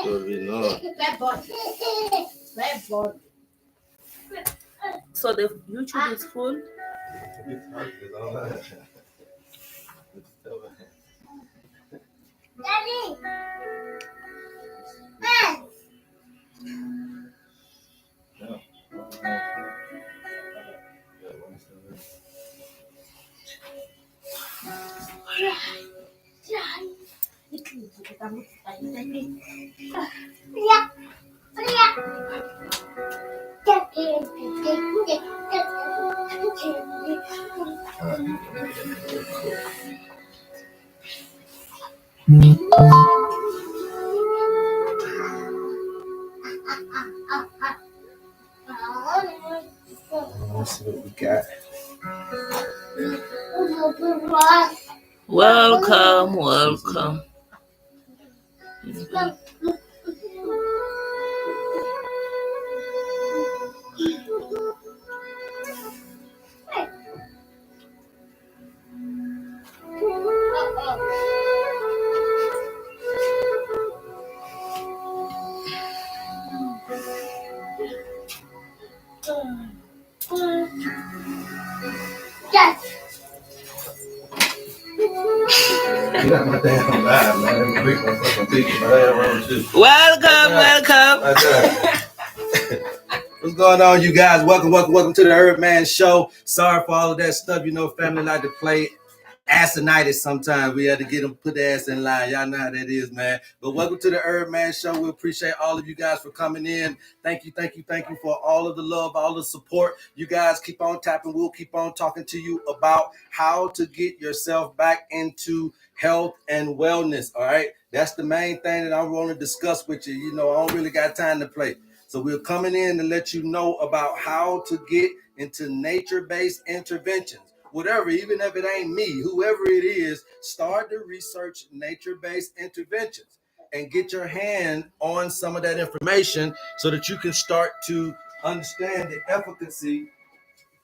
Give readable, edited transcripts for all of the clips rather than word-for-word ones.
So the YouTube is full. Let's see what we got. Welcome. Welcome. What's going on, you guys? Welcome to the HerbMan show. Sorry for all of that stuff. You know, family like to play assonitis sometimes. We had to get them put their ass in line. Y'all know how that is, man. But welcome to the HerbMan show. We appreciate all of you guys for coming in. Thank you for all of the love, all the support. You guys keep on tapping. We'll keep on talking to you about how to get yourself back into health and wellness. All right. That's the main thing that I want to discuss with you. You know, I don't really got time to play. So we're coming in to let you know about how to get into nature-based interventions. Whatever, even if it ain't me, whoever it is, start to research nature-based interventions and get your hand on some of that information so that you can start to understand the efficacy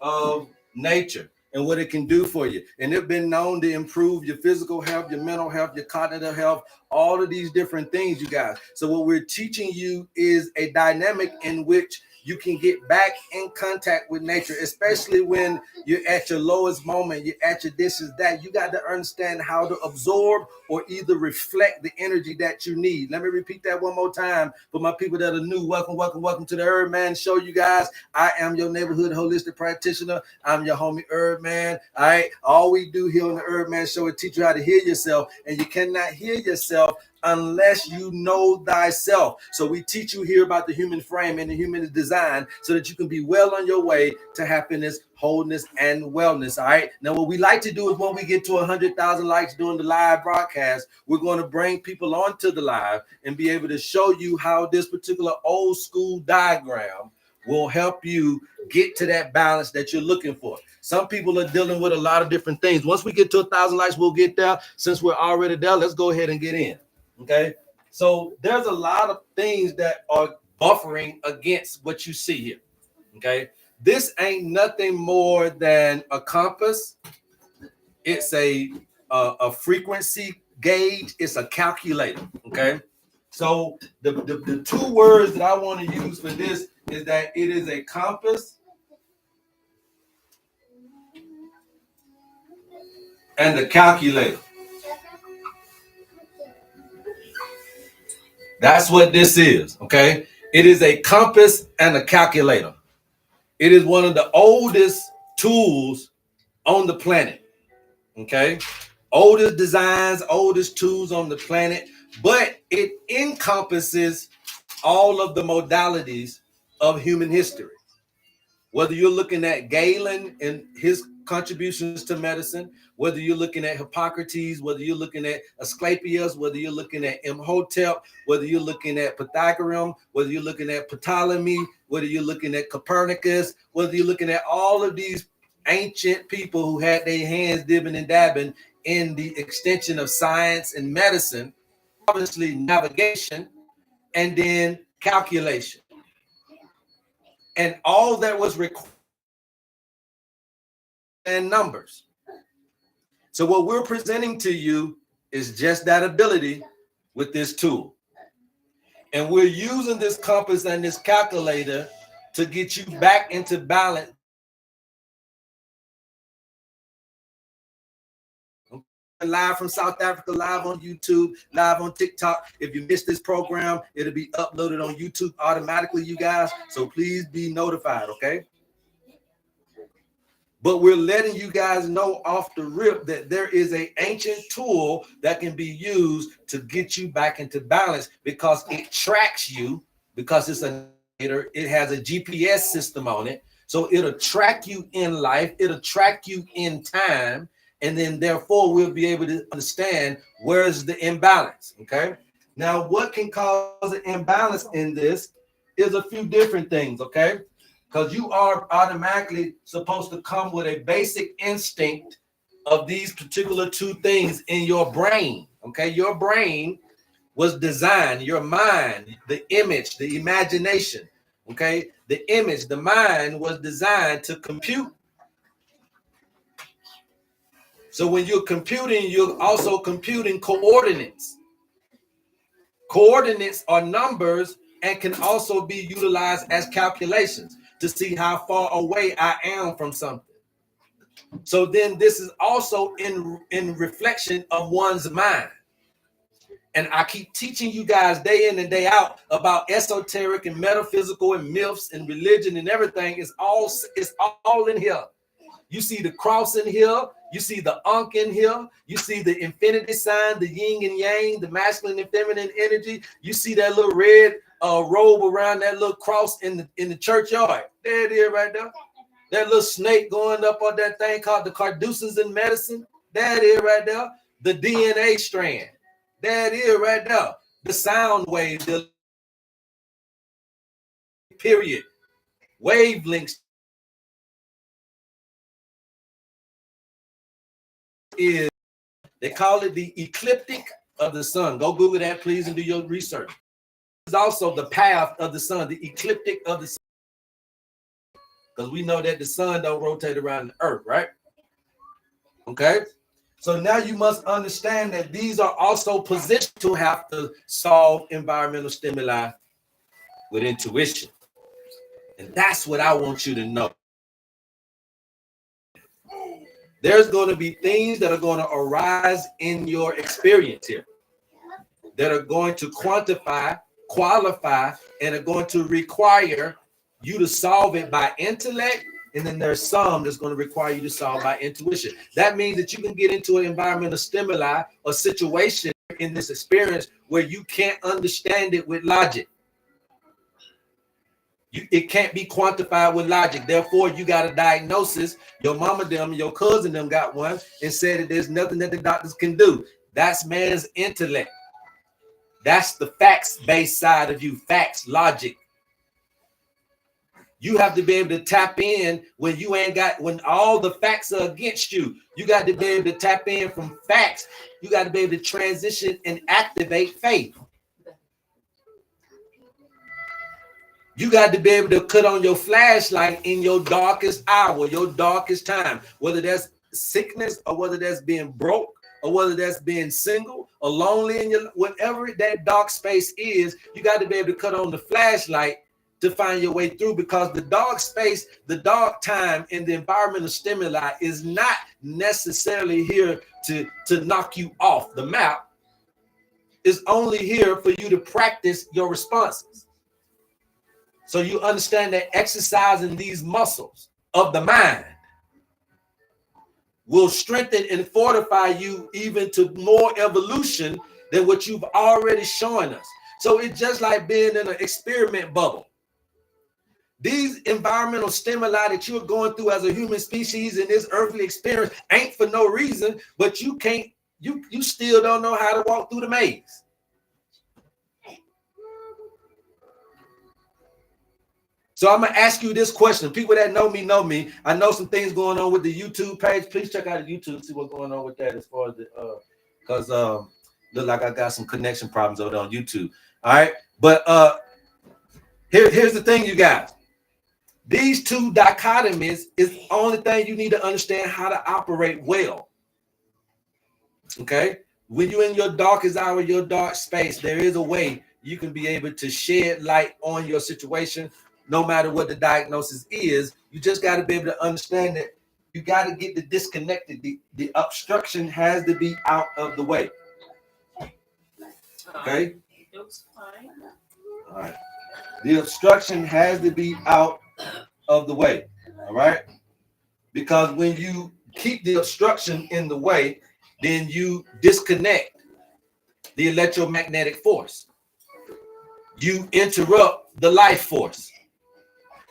of nature and what it can do for you. And it's been known to improve your physical health, your mental health, your cognitive health, all of these different things, you guys. So what we're teaching you is a dynamic in which you can get back in contact with nature, especially when you're at your lowest moment, you're at your this is that. You got to understand how to absorb or either reflect the energy that you need. Let me repeat that one more time for my people that are new. Welcome to the HerbMan show, you guys. I am your neighborhood holistic practitioner. I'm your homie HerbMan. All right. All we do here on the HerbMan show is teach you how to hear yourself, and you cannot hear yourself unless you know thyself. So we teach you here about the human frame and the human design so that you can be well on your way to happiness, wholeness, and wellness. All right. Now, what we like to do is when we get to 100,000 likes during the live broadcast, we're going to bring people onto the live and be able to show you how this particular old school diagram will help you get to that balance that you're looking for. Some people are dealing with a lot of different things. Once we get to 1,000 likes, we'll get there. Since we're already there, let's go ahead and get in. Okay, so there's a lot of things that are buffering against what you see here. Okay, this ain't nothing more than a compass. It's a frequency gauge. It's a calculator. Okay, so the two words that I want to use for this is that it is a compass and a calculator. That's what this is, okay? It is a compass and a calculator. It is one of the oldest tools on the planet, okay? Oldest designs, oldest tools on the planet, but it encompasses all of the modalities of human history. Whether you're looking at Galen and his contributions to medicine, whether you're looking at Hippocrates, whether you're looking at Asclepius, whether you're looking at Imhotep, whether you're looking at Pythagoras, whether you're looking at Ptolemy, whether you're looking at Copernicus, whether you're looking at all of these ancient people who had their hands dibbing and dabbing in the extension of science and medicine, obviously navigation, and then calculation. And all that was required and numbers. So what we're presenting to you is just that ability with this tool. And we're using this compass and this calculator to get you back into balance. Live from South Africa, live on YouTube, live on TikTok. If you missed this program, it'll be uploaded on YouTube automatically, you guys. So please be notified, okay? But we're letting you guys know off the rip that there is an ancient tool that can be used to get you back into balance because it tracks you, because it has a GPS system on it. So it'll track you in life, it'll track you in time, and then therefore we'll be able to understand where's the imbalance. Okay. Now, what can cause an imbalance in this is a few different things, okay? Because you are automatically supposed to come with a basic instinct of these particular two things in your brain. Okay, your brain was designed, your mind, the image, the imagination, okay, the image, the mind was designed to compute. So when you're computing, you're also computing coordinates. Coordinates are numbers and can also be utilized as calculations to see how far away I am from something. So then this is also in reflection of one's mind. And I keep teaching you guys day in and day out about esoteric and metaphysical and myths and religion and everything. It's all in here. You see the cross in here. You see the Ankh in here. You see the infinity sign, the yin and yang, the masculine and feminine energy. You see that little red robe around that little cross in the churchyard. There it is right there. That little snake going up on that thing called the caduceus in medicine. There it is right there. The DNA strand. There it is right there. The sound wave, the period. Wavelengths is, they call it the ecliptic of the sun. Go Google that, please, and do your research. It's also the path of the sun, the ecliptic of the sun. Because we know that the sun don't rotate around the earth, right? Okay. So now you must understand that these are also positioned to have to solve environmental stimuli with intuition. And that's what I want you to know. There's going to be things that are going to arise in your experience here that are going to quantify, qualify, and are going to require you to solve it by intellect. And then there's some that's going to require you to solve by intuition. That means that you can get into an environmental stimuli or situation in this experience where you can't understand it with logic. It can't be quantified with logic. Therefore, you got a diagnosis. Your mama them, your cousin them got one and said that there's nothing that the doctors can do. That's man's intellect. That's the facts-based side of you, facts, logic. You have to be able to tap in when you ain't got, when all the facts are against you. You got to be able to tap in from facts. You got to be able to transition and activate faith. You got to be able to cut on your flashlight in your darkest hour, your darkest time, whether that's sickness or whether that's being broke or whether that's being single or lonely in your, whatever that dark space is, you got to be able to cut on the flashlight to find your way through, because the dark space, the dark time in the environmental stimuli is not necessarily here to knock you off the map. It's only here for you to practice your responses. So you understand that exercising these muscles of the mind will strengthen and fortify you even to more evolution than what you've already shown us. So it's just like being in an experiment bubble. These environmental stimuli that you're going through as a human species in this earthly experience ain't for no reason, but you still don't know how to walk through the maze. So I'm going to ask you this question. People that know me know me. I know some things going on with the YouTube page. Please check out the YouTube, see what's going on with that as far as the, because look like I got some connection problems over there on YouTube. All right. But here's the thing, you guys. These two dichotomies is the only thing you need to understand how to operate well. Okay. When you're in your darkest hour, your dark space, there is a way you can be able to shed light on your situation, no matter what the diagnosis is. You just got to be able to understand that you got to get the disconnected. The obstruction has to be out of the way. Okay? Looks fine. All right. The obstruction has to be out of the way. All right? Because when you keep the obstruction in the way, then you disconnect the electromagnetic force. You interrupt the life force.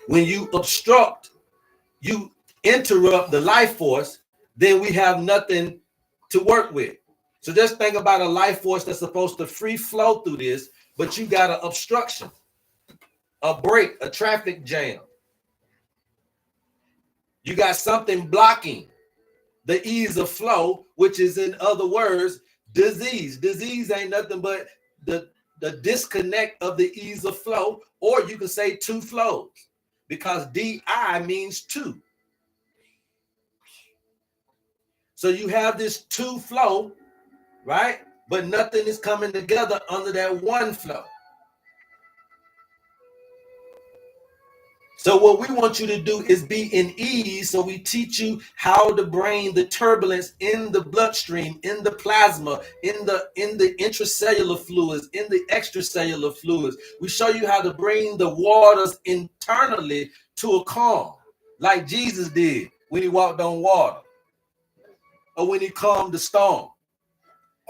When you obstruct, you interrupt the life force, then we have nothing to work with. So just think about a life force that's supposed to free flow through this, but you got an obstruction, a break, a traffic jam. You got something blocking the ease of flow, which is, in other words, disease. Disease ain't nothing but the disconnect of the ease of flow, or you can say two flows, because DI means two. So you have this two flow, right? But nothing is coming together under that one flow. So what we want you to do is be in ease. So we teach you how to bring the turbulence in the bloodstream, in the plasma, in the intracellular fluids, in the extracellular fluids. We show you how to bring the waters internally to a calm, like Jesus did when he walked on water, or when he calmed the storm,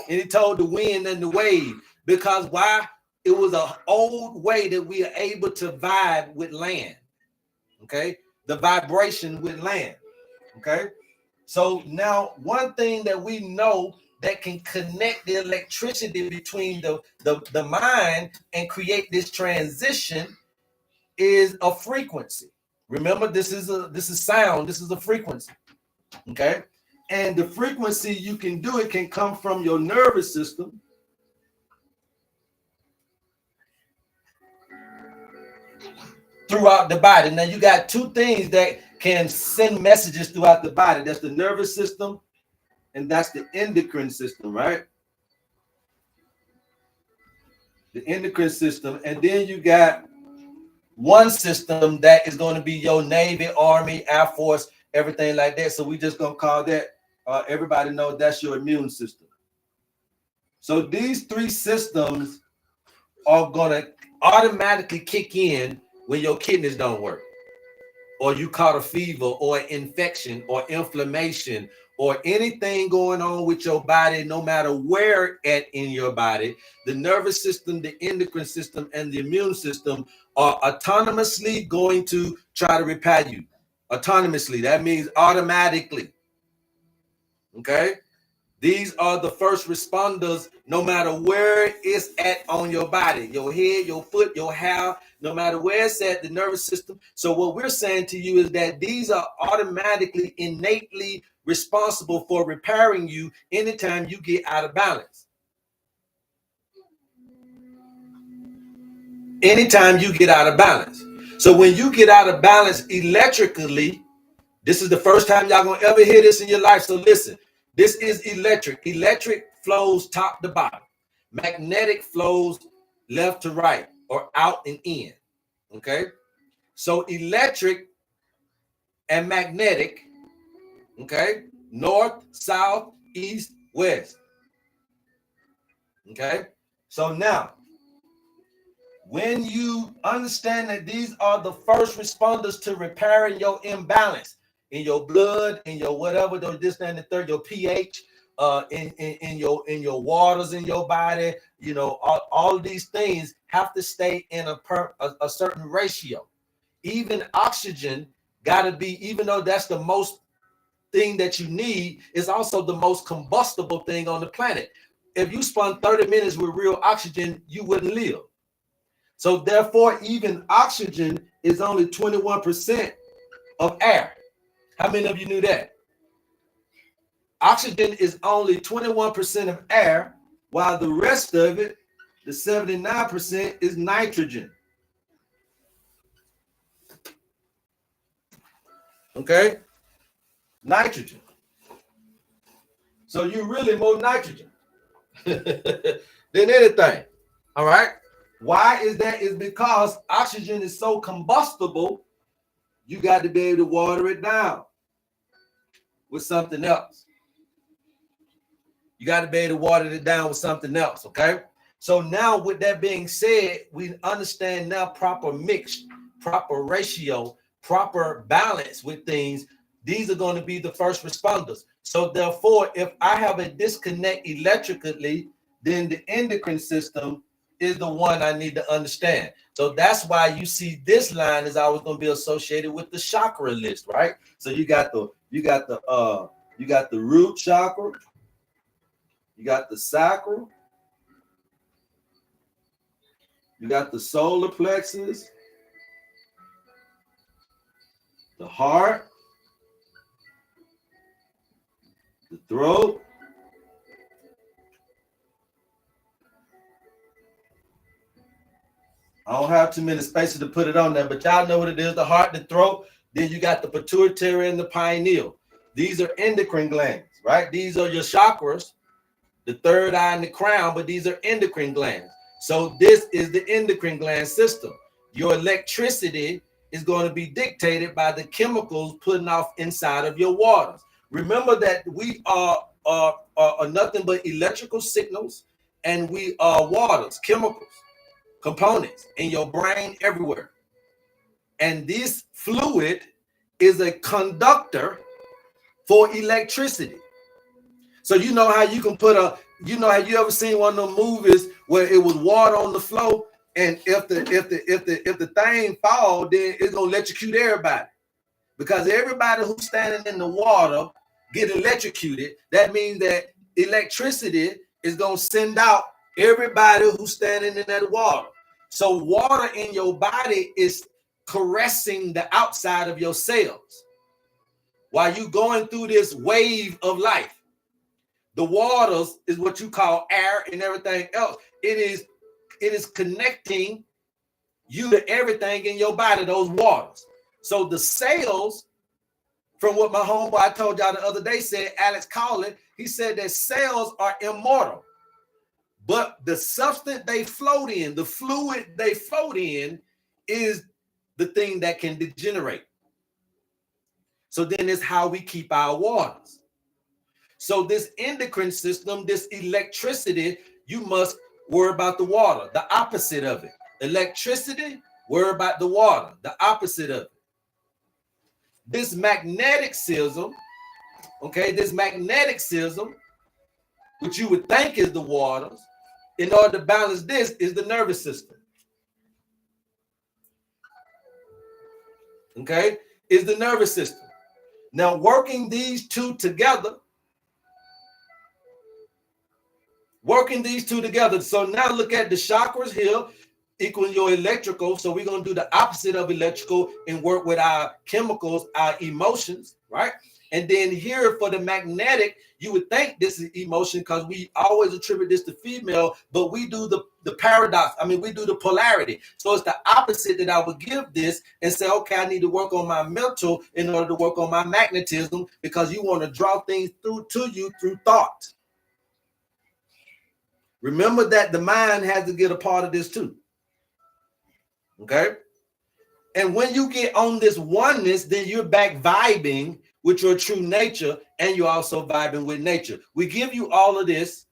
and he told the wind and the wave. Because why? It was an old way that we are able to vibe with land. Okay, the vibration with land. Okay, so now one thing that we know that can connect the electricity between the mind and create this transition is a frequency. Remember, this is sound. This is a frequency. Okay, and the frequency you can do it can come from your nervous system, throughout the body. Now you got two things that can send messages throughout the body. That's the nervous system, and that's the endocrine system, right? The endocrine system. And then you got one system that is going to be your Navy, Army, Air Force, everything like that. So we just going to call that, everybody knows that's your immune system. So these three systems are going to automatically kick in when your kidneys don't work, or you caught a fever or an infection or inflammation or anything going on with your body, no matter where in your body. The nervous system, the endocrine system, and the immune system are autonomously going to try to repair you. Autonomously, that means automatically. Okay? These are the first responders, no matter where it's at on your body, your head, your foot, your hair, no matter where it's at, the nervous system. So what we're saying to you is that these are automatically, innately responsible for repairing you anytime you get out of balance. Anytime you get out of balance. So when you get out of balance electrically, this is the first time y'all gonna ever hear this in your life. So listen. This is electric. Electric flows top to bottom. Magnetic flows left to right, or out and in. Okay? So electric and magnetic, okay? North, south, east, west. Okay? So now, when you understand that these are the first responders to repairing your imbalance in your blood, in your whatever, this, and the third, your pH, in your waters in your body, you know, all these things have to stay in a certain ratio. Even oxygen got to be, even though that's the most thing that you need, is also the most combustible thing on the planet. If you spend 30 minutes with real oxygen, you wouldn't live. So therefore, even oxygen is only 21% of air. How many of you knew that? Oxygen is only 21% of air, while the rest of it, the 79%, is nitrogen. Okay? Nitrogen. So you really more nitrogen than anything. All right? Why is that? Is because oxygen is so combustible, you got to be able to water it down with something else. You got to be able to water it down with something else, okay? So now with that being said, we understand now proper mix, proper ratio, proper balance with things. These are going to be the first responders. So therefore, if I have a disconnect electrically, then the endocrine system is the one I need to understand. So that's why you see this line is always going to be associated with the chakra list, right? So you got the root chakra, you got the sacral, you got the solar plexus, the heart, the throat, I don't have too many spaces to put it on there, but y'all know what it is, the heart, the throat. Then you got the pituitary and the pineal. These are endocrine glands, right? These are your chakras, the third eye and the crown, but these are endocrine glands. So this is the endocrine gland system. Your electricity is going to be dictated by the chemicals putting off inside of your waters. Remember that we are nothing but electrical signals, and we are waters, chemicals, components in your brain everywhere. And this fluid is a conductor for electricity. So you know how you can put how you ever seen one of those movies where it was water on the floor, and if the thing fall, then it's gonna electrocute everybody, because everybody who's standing in the water get electrocuted. That means that electricity is gonna send out everybody who's standing in that water. So water in your body is caressing the outside of your cells while you going through this wave of life. The waters is what you call air and everything else. It is connecting you to everything in your body, those waters. So the cells, from what my homeboy I told y'all the other day said, Alex Collin, he said that cells are immortal, but the substance they float in, the fluid they float in, is the thing that can degenerate. So then it's how we keep our waters. So this endocrine system, this electricity, you must worry about the water, the opposite of it. Electricity, worry about the water, the opposite of it. This magnetic system, okay, this magnetic system, which you would think is the waters, in order to balance this is the nervous system. Okay, is the nervous system. Now working these two together, so now look at the chakras here equaling your electrical. So we're going to do the opposite of electrical and work with our chemicals, our emotions, right? And then here for the magnetic, you would think this is emotion because we always attribute this to female, but we do the paradox. I mean, we do the polarity. So it's the opposite that I would give this and say, okay, I need to work on my mental in order to work on my magnetism, because you want to draw things through to you through thought. Remember that the mind has to get a part of this too. Okay? And when you get on this oneness, then you're back vibing with your true nature, and you're also vibing with nature. We give you all of this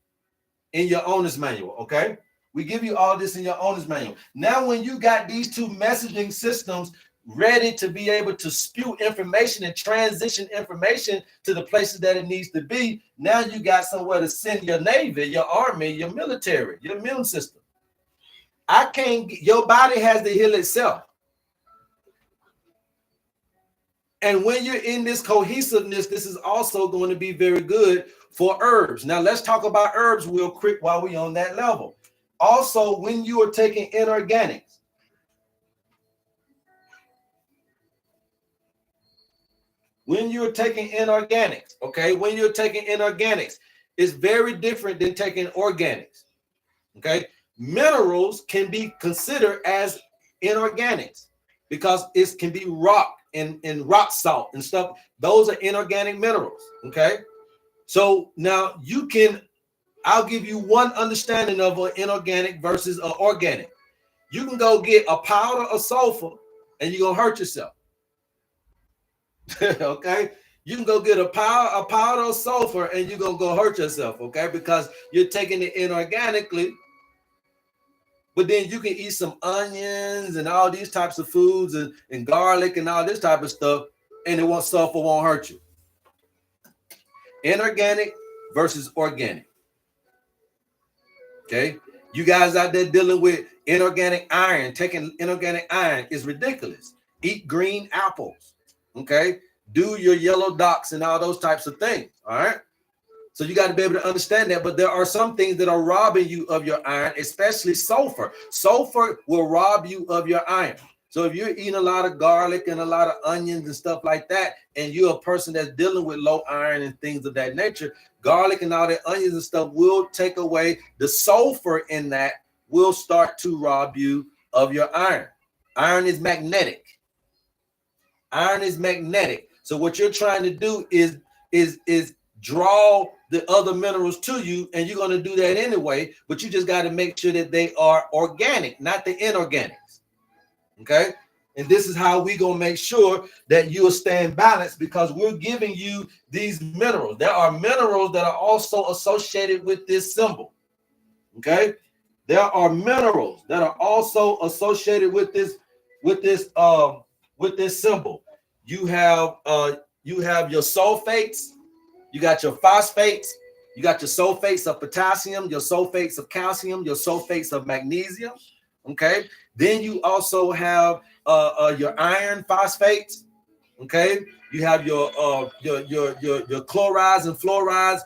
in your owner's manual, okay? We give you all this in your owner's manual. Now, when you got these two messaging systems ready to be able to spew information and transition information to the places that it needs to be, now you got somewhere to send your Navy, your Army, your military, your immune system. Your body has to heal itself. And when you're in this cohesiveness, this is also going to be very good for herbs. Now, let's talk about herbs real quick while we're on that level. Also, when you are taking inorganics, okay, when you're taking inorganics, it's very different than taking organics, okay? Minerals can be considered as inorganics because it can be rock and rock salt and stuff. Those are inorganic minerals, okay? So now I'll give you one understanding of an inorganic versus an organic. You can go get a powder of sulfur and you're gonna hurt yourself. Okay, you can go get a powder of sulfur and you're gonna go hurt yourself, okay, because you're taking it inorganically. But then you can eat some onions and all these types of foods and garlic and all this type of stuff, and sulfur won't hurt you. Inorganic versus organic. Okay, you guys out there dealing with inorganic iron, taking inorganic iron is ridiculous. Eat green apples. Okay, do your yellow dots and all those types of things. All right. So you got to be able to understand that. But there are some things that are robbing you of your iron, especially sulfur. Sulfur will rob you of your iron. So if you're eating a lot of garlic and a lot of onions and stuff like that, and you're a person that's dealing with low iron and things of that nature, garlic and all that onions and stuff will take away the sulfur in that, will start to rob you of your iron. Iron is magnetic. Iron is magnetic. So what you're trying to do is draw the other minerals to you, and you're going to do that anyway, but you just got to make sure that they are organic, not the inorganics. Okay? And this is how we going to make sure that you'll stay in balance, because we're giving you these minerals. There are minerals that are also associated with this symbol. Okay? There are minerals that are also associated with this symbol. You have your sulfates, you got your phosphates, you got your sulfates of potassium, your sulfates of calcium, your sulfates of magnesium. Okay. Then you also have your iron phosphates. Okay. You have your chlorides and fluorides.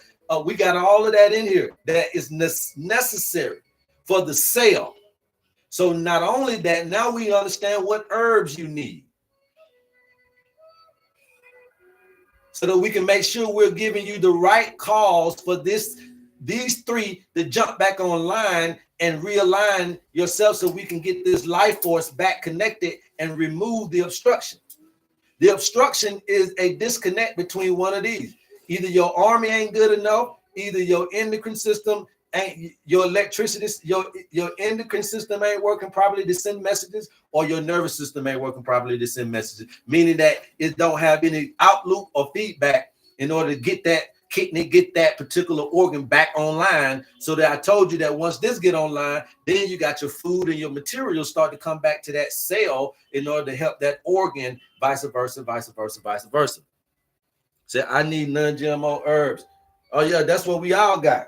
We got all of that in here that is necessary for the cell. So not only that, now we understand what herbs you need, so that we can make sure we're giving you the right cause for these three to jump back online and realign yourself, so we can get this life force back connected and remove the obstruction. The obstruction is a disconnect between one of these. Either your army ain't good enough, either your endocrine system ain't, your electricity, your endocrine system ain't working properly to send messages, or your nervous system ain't working properly to send messages, meaning that it don't have any outloop or feedback in order to get that kidney, get that particular organ back online. So that I told you that once this get online, then you got your food and your materials start to come back to that cell in order to help that organ, vice versa, vice versa, vice versa. Say, I need non-GMO herbs. Oh yeah, that's what we all got.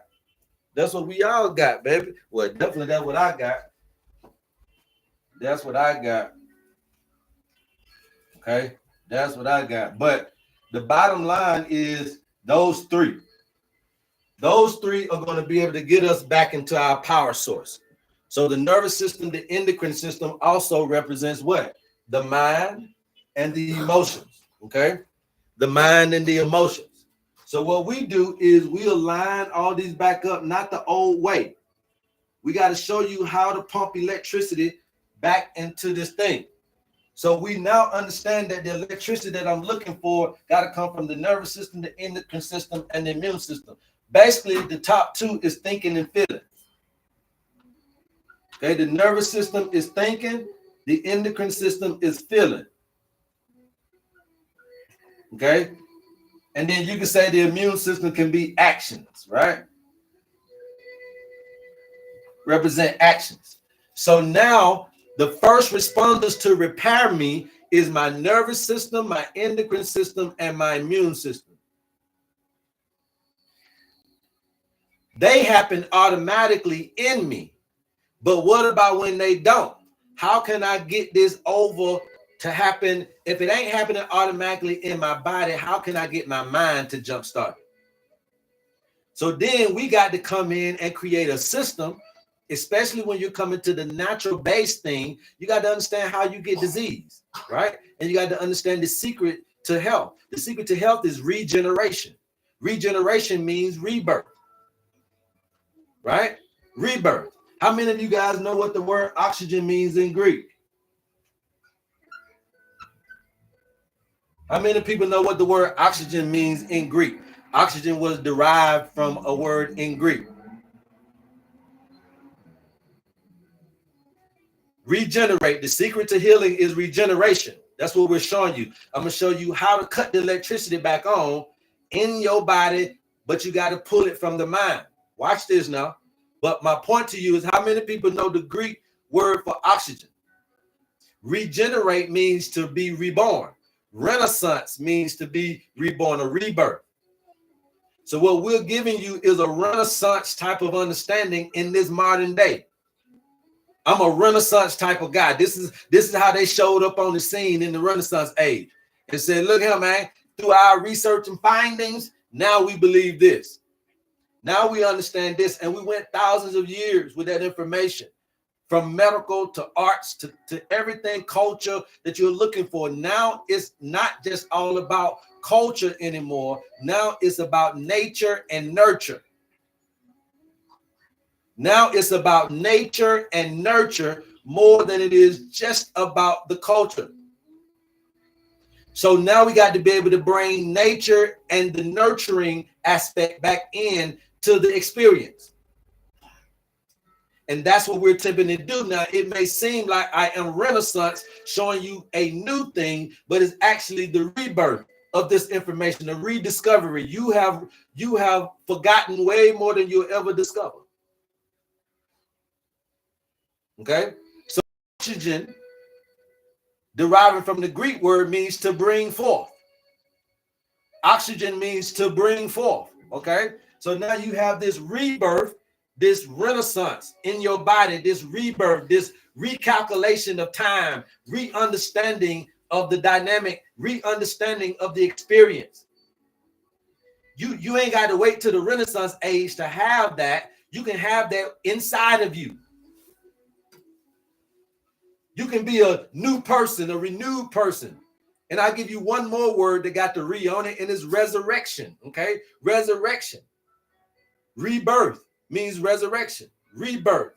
That's what we all got, baby. Well, definitely that's what I got. That's what I got. Okay, that's what I got. But the bottom line is those three. Those three are going to be able to get us back into our power source. So the nervous system, the endocrine system also represents what? The mind and the emotions. Okay, the mind and the emotions. So what we do is we align all these back up, not the old way. We got to show you how to pump electricity back into this thing. So we now understand that the electricity that I'm looking for got to come from the nervous system, the endocrine system, and the immune system. Basically, the top two is thinking and feeling. Okay, the nervous system is thinking, the endocrine system is feeling. Okay. And then you can say the immune system can be actions, right? Represent actions. So now the first responders to repair me is my nervous system, my endocrine system, and my immune system. They happen automatically in me. But what about when they don't? How can I get this over to happen? If it ain't happening automatically in my body, how can I get my mind to jumpstart it? So then we got to come in and create a system, especially when you're coming to the natural base thing. You got to understand how you get disease, right? And you got to understand the secret to health. The secret to health is regeneration. Regeneration means rebirth, right? Rebirth. How many of you guys know what the word oxygen means in Greek? How many people know what the word oxygen means in Greek? Oxygen was derived from a word in Greek. Regenerate. The secret to healing is regeneration. That's what we're showing you. I'm going to show you how to cut the electricity back on in your body, but you got to pull it from the mind. Watch this now. But my point to you is, how many people know the Greek word for oxygen? Regenerate means to be reborn. Renaissance means to be reborn or rebirth. So what we're giving you is a Renaissance type of understanding in this modern day. I'm a Renaissance type of guy. This is how they showed up on the scene in the Renaissance age and said, look here, man, through our research and findings, now we believe this. Now we understand this. And we went thousands of years with that information, from medical to arts to everything, culture that you're looking for. Now it's not just all about culture anymore. Now it's about nature and nurture. Now it's about nature and nurture more than it is just about the culture. So now we got to be able to bring nature and the nurturing aspect back in to the experience. And that's what we're attempting to do. Now, it may seem like I am Renaissance, showing you a new thing, but it's actually the rebirth of this information, the rediscovery. You have forgotten way more than you'll ever discover. Okay? So oxygen, deriving from the Greek word, means to bring forth. Oxygen means to bring forth. Okay? So now you have this rebirth, this renaissance in your body, this rebirth, this recalculation of time, re-understanding of the dynamic, re-understanding of the experience. You ain't got to wait till the Renaissance age to have that. You can have that inside of you. You can be a new person, a renewed person. And I'll give you one more word that got the re on it, and it's resurrection. Okay? Resurrection. Rebirth means resurrection, rebirth.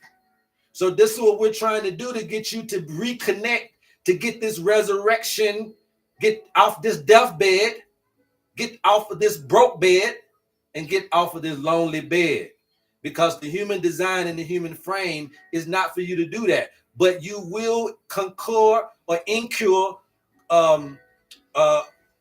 So this is what we're trying to do to get you to reconnect, to get this resurrection, get off this deathbed, get off of this broke bed, and get off of this lonely bed. Because the human design and the human frame is not for you to do that. But you will concur or incur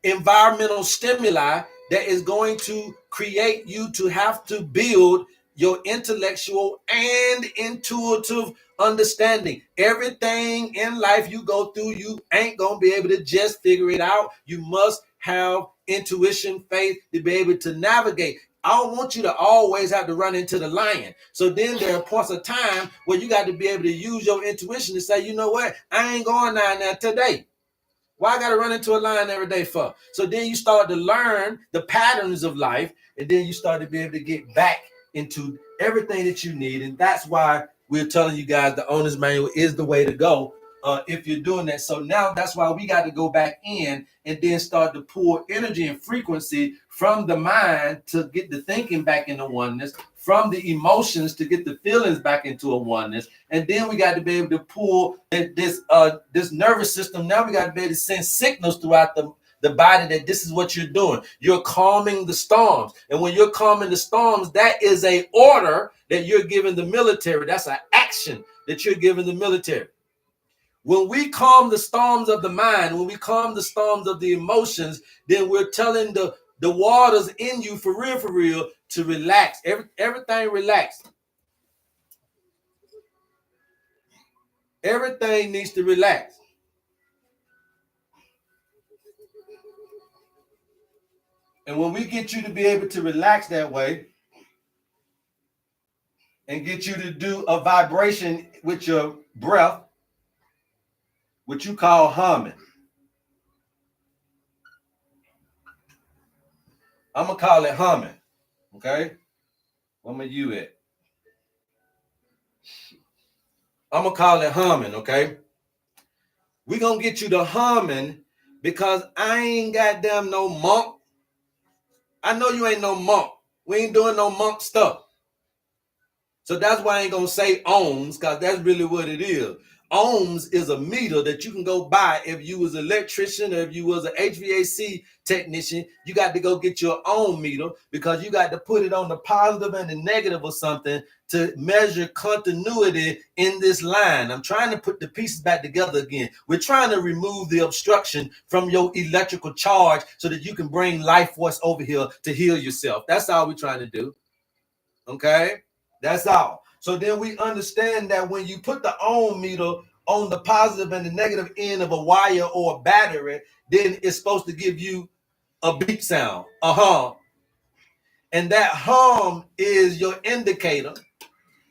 environmental stimuli that is going to create you to have to build your intellectual and intuitive understanding. Everything in life you go through, you ain't going to be able to just figure it out. You must have intuition, faith to be able to navigate. I don't want you to always have to run into the lion. So then there are points of time where you got to be able to use your intuition to say, you know what? I ain't going down there today. Why I got to run into a lion every day for? So then you start to learn the patterns of life, and then you start to be able to get back into everything that you need. And that's why we're telling you guys the owner's manual is the way to go if you're doing that. So now that's why we got to go back in and then start to pull energy and frequency from the mind to get the thinking back into oneness, from the emotions to get the feelings back into a oneness. And then we got to be able to pull this nervous system. Now we got to be able to send signals throughout the body that this is what you're doing. You're calming the storms. And when you're calming the storms, that is an order that you're giving the military. That's an action that you're giving the military. When we calm the storms of the mind, when we calm the storms of the emotions, then we're telling the waters in you for real, to relax. Everything relax. Everything needs to relax. And when we get you to be able to relax that way and get you to do a vibration with your breath, what you call humming. I'm going to call it humming. Okay? Where am you at? I'm going to call it humming. Okay? We're going to get you to humming because I ain't goddamn no monk. I know you ain't no monk. We ain't doing no monk stuff. So that's why I ain't going to say ohms, because that's really what it is. Ohms is a meter that you can go buy if you was an electrician or if you was an HVAC technician. You got to go get your own meter because you got to put it on the positive and the negative or something to measure continuity in this line. I'm trying to put the pieces back together again. We're trying to remove the obstruction from your electrical charge so that you can bring life force over here to heal yourself. That's all we're trying to do. Okay? That's all. So then we understand that when you put the ohm meter on the positive and the negative end of a wire or a battery, then it's supposed to give you a beep sound, a hum. And that hum is your indicator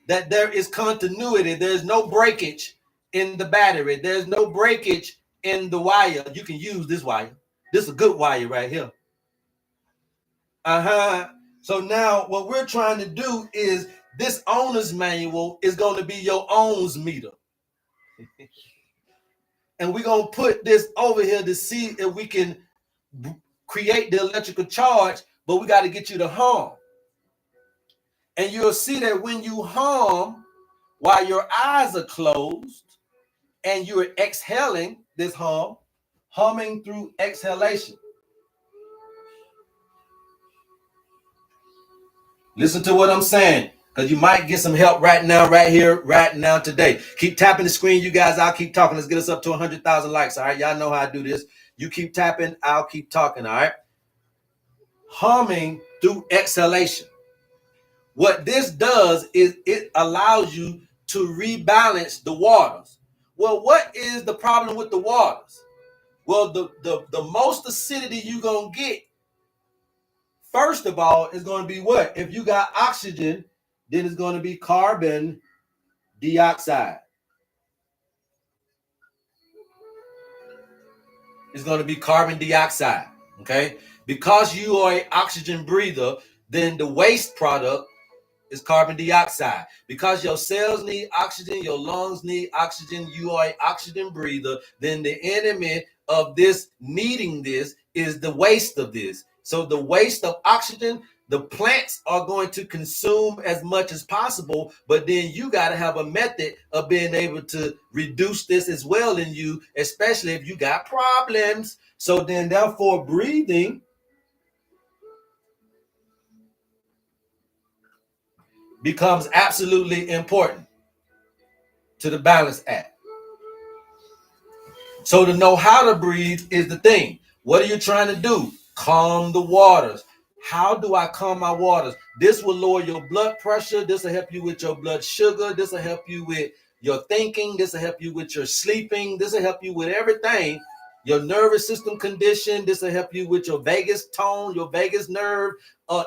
that there is continuity. There's no breakage in the battery. There's no breakage in the wire. You can use this wire. This is a good wire right here. So now what we're trying to do is this owner's manual is going to be your ohms meter. And we're going to put this over here to see if we can create the electrical charge, but we got to get you to hum. And you'll see that when you hum, while your eyes are closed and you're exhaling this humming through exhalation. Listen to what I'm saying, because you might get some help right now, right here, right now, today. Keep tapping the screen, you guys. I'll keep talking. Let's get us up to 100,000 likes, all right? Y'all know how I do this. You keep tapping, I'll keep talking, all right? Humming through exhalation. What this does is it allows you to rebalance the waters. Well, what is the problem with the waters? Well, the most acidity you're going to get, first of all, is going to be what? If you got oxygen, then it's going to be carbon dioxide. It's going to be carbon dioxide, okay? Because you are an oxygen breather, then the waste product is carbon dioxide. Because your cells need oxygen, your lungs need oxygen, you are an oxygen breather, then the enemy of this needing this is the waste of this. So the waste of oxygen, the plants are going to consume as much as possible, but then you got to have a method of being able to reduce this as well in you, especially if you got problems. So then therefore breathing becomes absolutely important to the balance act. So to know how to breathe is the thing. What are you trying to do? Calm the waters. How do I calm my waters? This will lower your blood pressure. This will help you with your blood sugar. This will help you with your thinking. This will help you with your sleeping. This will help you with everything. Your nervous system condition. This will help you with your vagus tone, your vagus nerve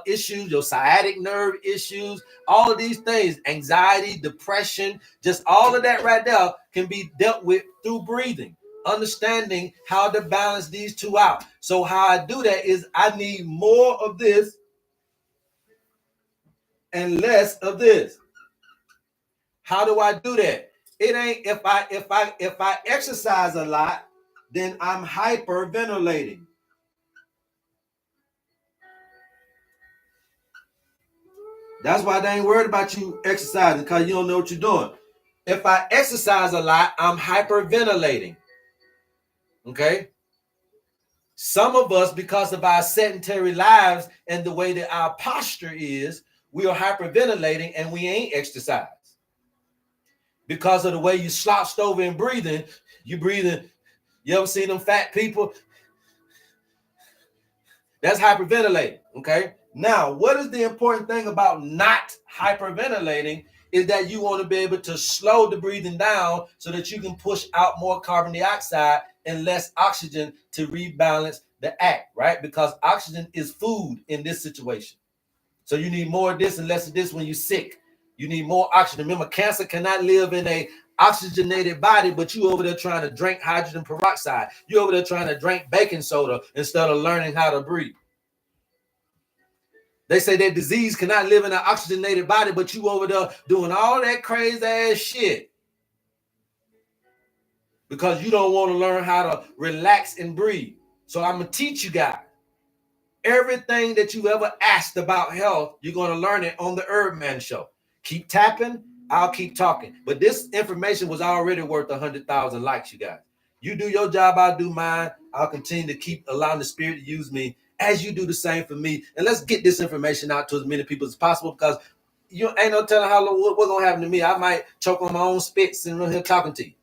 issues, your sciatic nerve issues, all of these things, anxiety, depression, just all of that right there can be dealt with through breathing. Understanding how to balance these two out. So how I do that is I need more of this and less of this. How do I do that? It ain't if I exercise a lot, then I'm hyperventilating. That's why they ain't worried about you exercising, because you don't know what you're doing. If I exercise a lot, I'm hyperventilating. Okay? Some of us, because of our sedentary lives and the way that our posture is, we are hyperventilating and we ain't exercised. Because of the way you slouched over and breathing, you breathing. You ever seen them fat people? That's hyperventilating, okay? Now, what is the important thing about not hyperventilating is that you want to be able to slow the breathing down so that you can push out more carbon dioxide and less oxygen to rebalance the act, right? Because oxygen is food in this situation. So you need more of this and less of this when you're sick. You need more oxygen. Remember, cancer cannot live in a oxygenated body, but you over there trying to drink hydrogen peroxide. You over there trying to drink baking soda instead of learning how to breathe. They say that disease cannot live in an oxygenated body, but you over there doing all that crazy ass shit because you don't want to learn how to relax and breathe. So I'm going to teach you guys. Everything that you ever asked about health, you're going to learn it on the HerbMan show. Keep tapping, I'll keep talking. But this information was already worth 100,000 likes, you guys. You do your job, I'll do mine. I'll continue to keep allowing the Spirit to use me as you do the same for me. And let's get this information out to as many people as possible, because you ain't no telling how long what's gonna happen to me. I might choke on my own spit sitting here talking to you.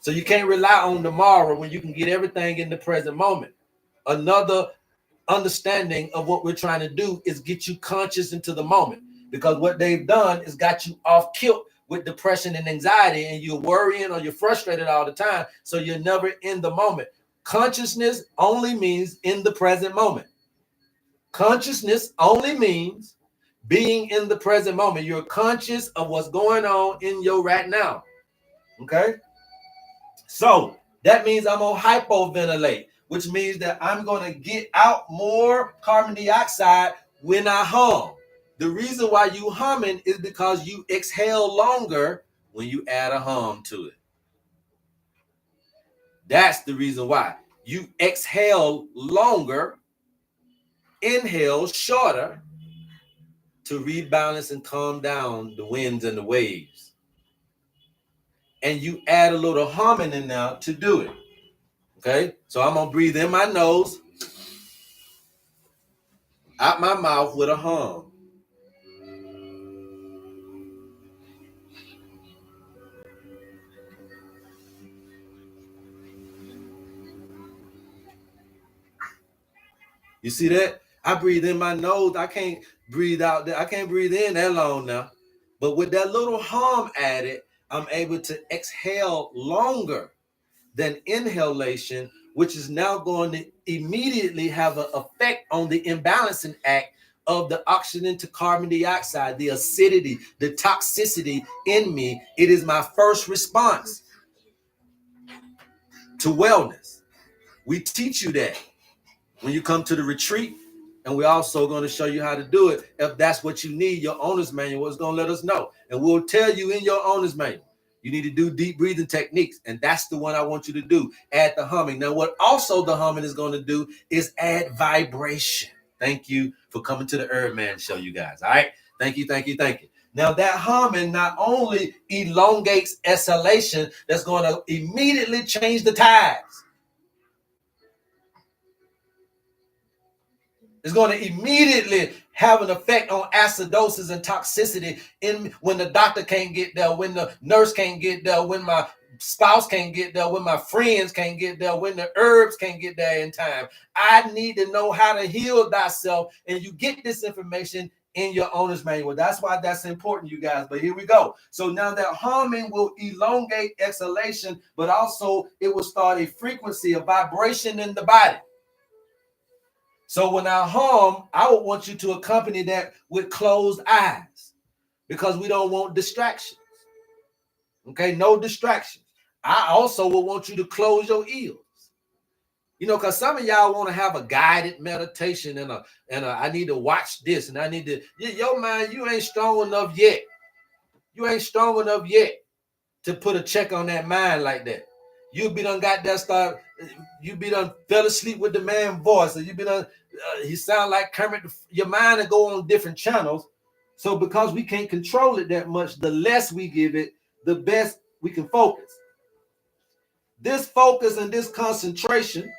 So you can't rely on tomorrow when you can get everything in the present moment. Another understanding of what we're trying to do is get you conscious into the moment, because what they've done is got you off kilt with depression and anxiety, and you're worrying or you're frustrated all the time, so you're never in the moment. Consciousness only means in the present moment. Consciousness only means being in the present moment. You're conscious of what's going on in your right now. Okay? So that means I'm gonna hypoventilate, which means that I'm gonna get out more carbon dioxide when I hum. The reason why you humming is because you exhale longer when you add a hum to it. That's the reason why. You exhale longer, inhale shorter, to rebalance and calm down the winds and the waves. And you add a little humming in there to do it. Okay, so I'm gonna breathe in my nose, out my mouth with a hum. You see that? I breathe in my nose. I can't breathe out there. I can't breathe in that long now. But with that little hum added, I'm able to exhale longer than inhalation, which is now going to immediately have an effect on the imbalancing act of the oxygen to carbon dioxide, the acidity, the toxicity in me. It is my first response to wellness. We teach you that when you come to the retreat, and we're also going to show you how to do it. If that's what you need, your owner's manual is going to let us know. And we'll tell you in your owner's manual, you need to do deep breathing techniques. And that's the one I want you to do. Add the humming. Now, what also the humming is going to do is add vibration. Thank you for coming to the HerbMan show, you guys. All right. Thank you, thank you, thank you. Now, that humming not only elongates exhalation, that's going to immediately change the tides. It's going to immediately have an effect on acidosis and toxicity in when the doctor can't get there, when the nurse can't get there, when my spouse can't get there, when my friends can't get there, when the herbs can't get there in time. I need to know how to heal thyself, and you get this information in your owner's manual. That's why that's important, you guys. But here we go. So now that humming will elongate exhalation, but also it will start a frequency, a vibration in the body. So when I hum, I would want you to accompany that with closed eyes, because we don't want distractions. Okay, no distractions. I also would want you to close your ears. You know, because some of y'all want to have a guided meditation and I need to watch this and I need to, your mind, you ain't strong enough yet. You ain't strong enough yet to put a check on that mind like that. You be done got that start. You be done fell asleep with the man's voice, or you be done. He sound like Kermit. Your mind will go on different channels. So because we can't control it that much, the less we give it, the best we can focus. This focus and this concentration,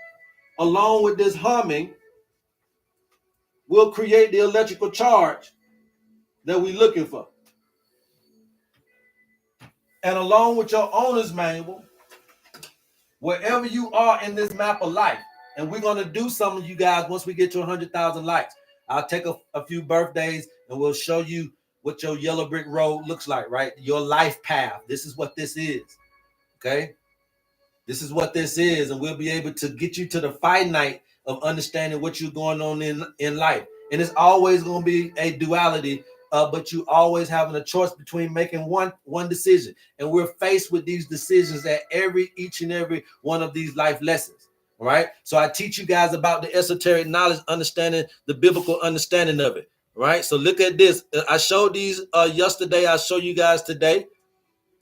along with this humming, will create the electrical charge that we're looking for. And along with your owner's manual, wherever you are in this map of life, and we're going to do some of you guys once we get to 100,000 likes. I'll take a few birthdays and we'll show you what your yellow brick road looks like, right? Your life path. This is what this is, okay? This is what this is, and we'll be able to get you to the finite of understanding what you're going on in life. And it's always going to be a duality, but you always having a choice between making one decision. And we're faced with these decisions at each and every one of these life lessons. All right. So I teach you guys about the esoteric knowledge, understanding the biblical understanding of it. All right. So look at this. I showed these yesterday. I'll show you guys today.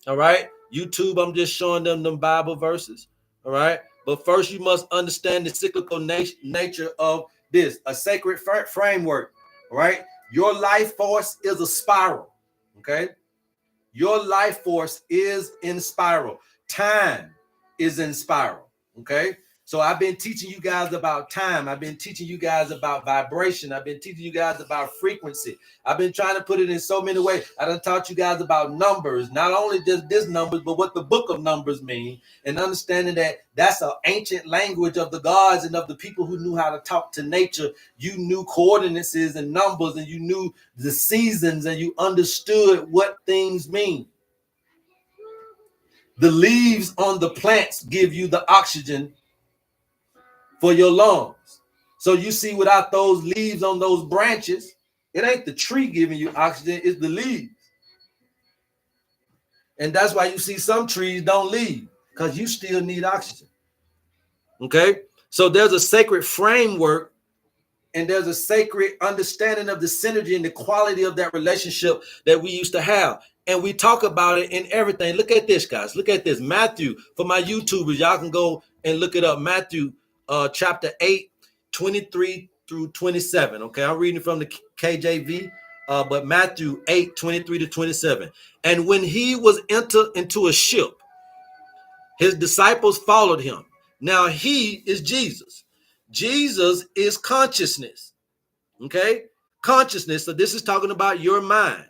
All right. YouTube, I'm just showing them Bible verses. All right. But first, you must understand the cyclical nature of this, a sacred framework. All right. Your life force is a spiral. Okay. Your life force is in spiral. Time is in spiral. Okay. So I've been teaching you guys about time. I've been teaching you guys about vibration. I've been teaching you guys about frequency. I've been trying to put it in so many ways. I done taught you guys about numbers, not only just this numbers, but what the book of numbers mean, and understanding that that's an ancient language of the gods and of the people who knew how to talk to nature. You knew coordinates and numbers, and you knew the seasons, and you understood what things mean. The leaves on the plants give you the oxygen for your lungs. So you see, without those leaves on those branches, it ain't the tree giving you oxygen, it's the leaves. And that's why you see some trees don't leave, because you still need oxygen. Okay? So there's a sacred framework and there's a sacred understanding of the synergy and the quality of that relationship that we used to have. And we talk about it in everything. Look at this, guys. Look at this. Matthew, for my YouTubers, y'all can go and look it up. Matthew chapter 8, 23 through 27. Okay, I'm reading from the KJV, but Matthew 8, 23 to 27. And when he was entered into a ship, his disciples followed him. Now he is Jesus. Jesus is consciousness. Okay? Consciousness. So this is talking about your mind.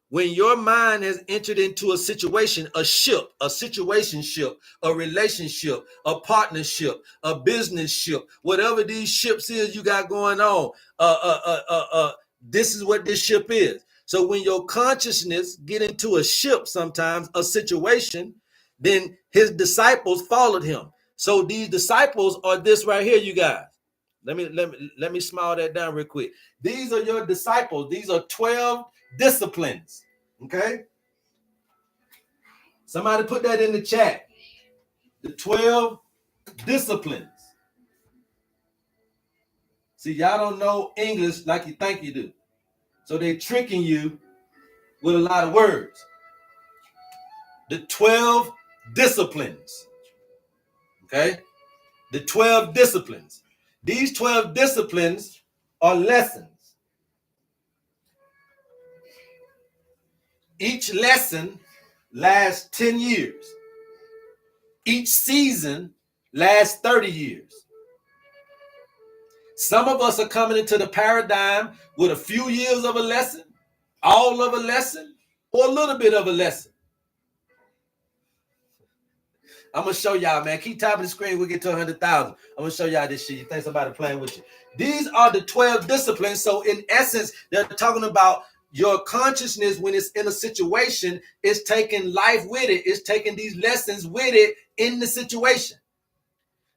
When your mind has entered into a situation, a ship, a situationship, a relationship, a partnership, a business ship, whatever these ships is you got going on, this is what this ship is. So when your consciousness get into a ship, sometimes a situation, then his disciples followed him. So these disciples are this right here, you guys. Let me smile that down real quick. These are your disciples. These are 12 disciplines. Okay? Somebody put that in the chat. The 12 disciplines. See, y'all don't know English like you think you do. So they're tricking you with a lot of words. The 12 disciplines. Okay? The 12 disciplines. These 12 disciplines are lessons. Each lesson lasts 10 years. Each season lasts 30 years. Some of us are coming into the paradigm with a few years of a lesson, all of a lesson, or a little bit of a lesson. I'm going to show y'all, man. Keep tapping the screen. We'll get to 100,000. I'm going to show y'all this shit. You think somebody playing with you. These are the 12 disciplines. So in essence, they're talking about your consciousness when it's in a situation. It's taking life with it. It's taking these lessons with it in the situation.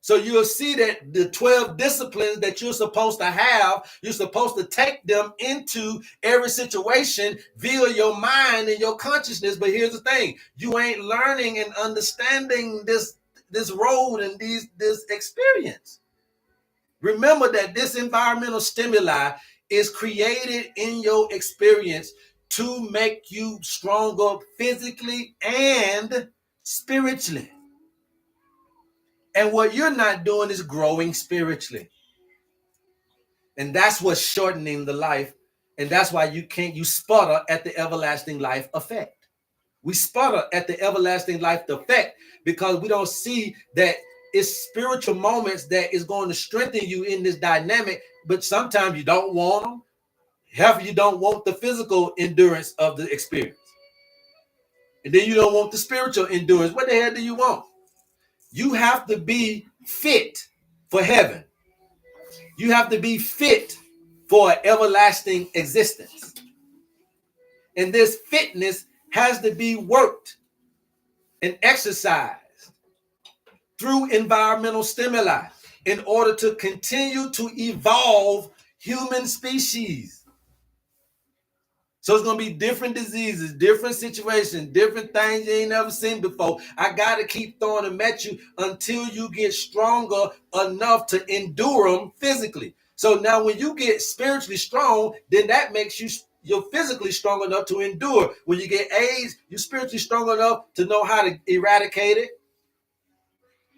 So you'll see that the 12 disciplines that you're supposed to have, you're supposed to take them into every situation via your mind and your consciousness. But here's the thing, you ain't learning and understanding this road and this experience. Remember that this environmental stimuli is created in your experience to make you stronger physically and spiritually. And what you're not doing is growing spiritually. And that's what's shortening the life. And that's why you sputter at the everlasting life effect. We sputter at the everlasting life effect because we don't see that it's spiritual moments that is going to strengthen you in this dynamic. But sometimes you don't want them. Half you don't want the physical endurance of the experience. And then you don't want the spiritual endurance. What the hell do you want? You have to be fit for heaven. You have to be fit for an everlasting existence. And this fitness has to be worked and exercised through environmental stimuli in order to continue to evolve human species. So it's going to be different diseases, different situations, different things you ain't never seen before. I got to keep throwing them at you until you get stronger enough to endure them physically. So now when you get spiritually strong, then that makes you're physically strong enough to endure. When you get AIDS, you're spiritually strong enough to know how to eradicate it.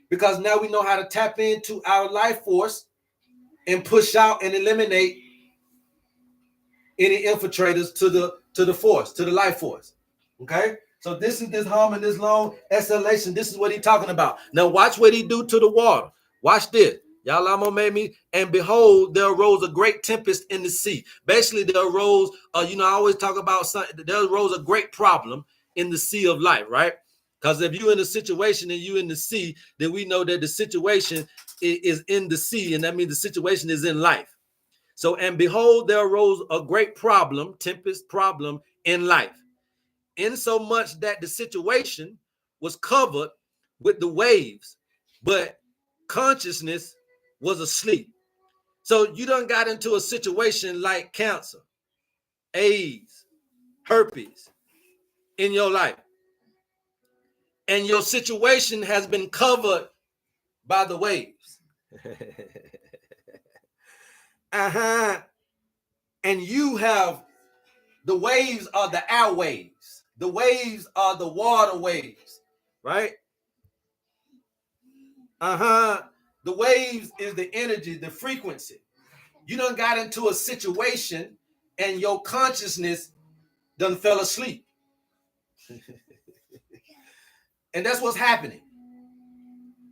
Because now we know how to tap into our life force and push out and eliminate any infiltrators to the force, to the life force. Okay? So this is this hum and this long exhalation. This is what he's talking about. Now watch what he do to the water. Watch this. Yalamo made me, and behold, there arose a great tempest in the sea. Basically, there arose, I always talk about something. There arose a great problem in the sea of life, right? Because if you're in a situation and you're in the sea, then we know that the situation is in the sea, and that means the situation is in life. So, and behold, there arose a great problem, tempest problem in life, in so much that the situation was covered with the waves, but consciousness was asleep. So you done got into a situation like cancer, AIDS, herpes in your life, and your situation has been covered by the waves. And you have, the waves are the air waves. The waves are the water waves, right? The waves is the energy, the frequency. You done got into a situation and your consciousness done fell asleep. And that's what's happening.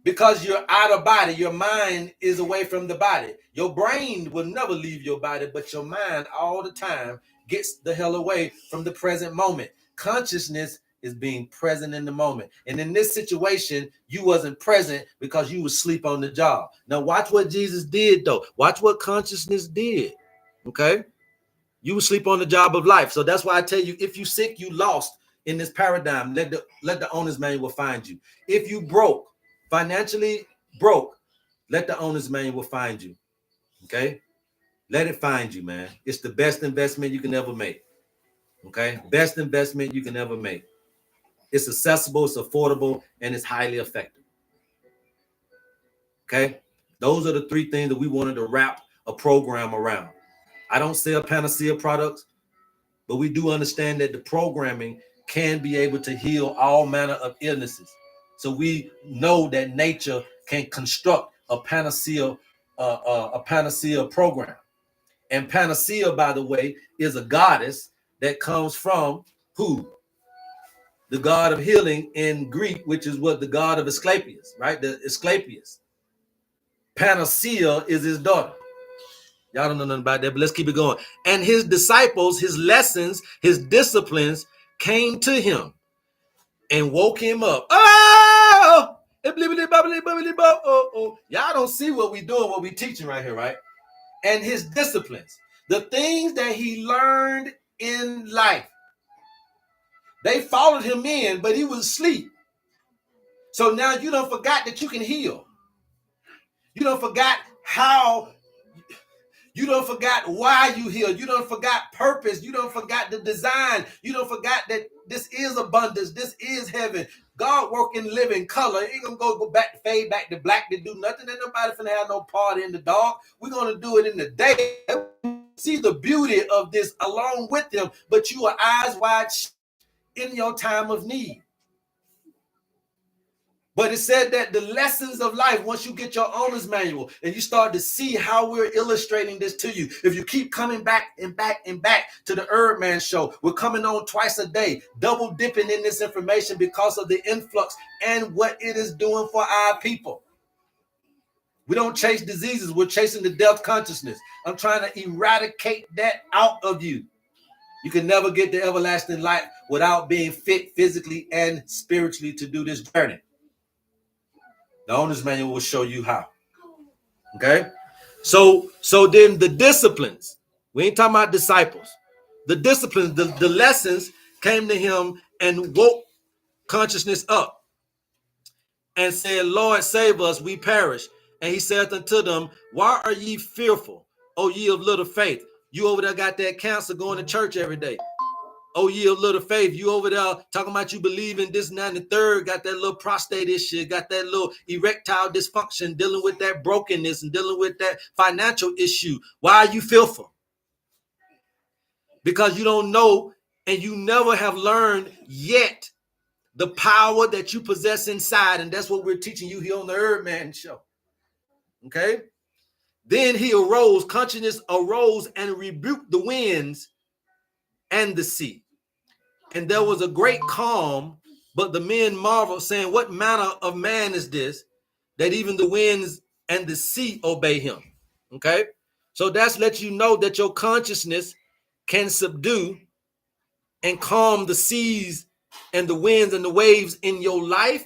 Because you're out of body, your mind is away from the body. Your brain will never leave your body, but your mind all the time gets the hell away from the present moment. Consciousness is being present in the moment. And in this situation, you wasn't present because you was asleep on the job. Now watch what Jesus did though. Watch what consciousness did. Okay? You sleep on the job of life. So that's why I tell you, if you sick, you lost in this paradigm. Let the owner's manual find you. If you broke, financially broke, let the owner's manual find you. Okay? Let it find you, man. It's the best investment you can ever make. Okay? Best investment you can ever make. It's accessible, it's affordable, and it's highly effective. Okay? Those are the three things that we wanted to wrap a program around. I don't sell panacea products, but we do understand that the programming can be able to heal all manner of illnesses. So we know that nature can construct a panacea program. And panacea, by the way, is a goddess that comes from who? The god of healing in Greek, which is what the god of Asclepius, right? The Asclepius. Panacea is his daughter. Y'all don't know nothing about that, but let's keep it going. And his disciples, his lessons, his disciplines came to him and woke him up. Oh! Y'all don't see what we doing, what we teaching right here, right? And his disciplines, the things that he learned in life, they followed him in, but he was asleep. So now you don't forgot that you can heal. You don't forgot how. You don't forgot why you heal. You don't forgot purpose. You don't forgot the design. You don't forgot that this is abundance. This is heaven. God work in living color. Ain't gonna go back to fade back to black to do nothing. Ain't nobody finna have no party in the dark. We're gonna do it in the day. See the beauty of this along with him, but you are eyes wide in your time of need. But it said that the lessons of life, once you get your owner's manual and you start to see how we're illustrating this to you, if you keep coming back and back and back to the HerbMan show, we're coming on twice a day, double dipping in this information because of the influx and what it is doing for our people. We don't chase diseases. We're chasing the death consciousness. I'm trying to eradicate that out of you. You can never get the everlasting life without being fit physically and spiritually to do this journey. The owner's manual will show you how. Okay? So then the disciplines. We ain't talking about disciples. The disciplines, the lessons came to him and woke consciousness up and said, Lord, save us, we perish. And he said unto them, why are ye fearful, O ye of little faith? You over there got that cancer going to church every day. Oh, ye of little faith, you over there talking about you believe in this, and that, and the third, got that little prostate issue, got that little erectile dysfunction, dealing with that brokenness and dealing with that financial issue. Why are you fearful? Because you don't know and you never have learned yet the power that you possess inside. And that's what we're teaching you here on the HerbMan show. Okay? Then he arose, consciousness arose and rebuked the winds and the sea. And there was a great calm, but the men marveled, saying, what manner of man is this, that even the winds and the sea obey him? Okay, so that's let you know that your consciousness can subdue and calm the seas and the winds and the waves in your life,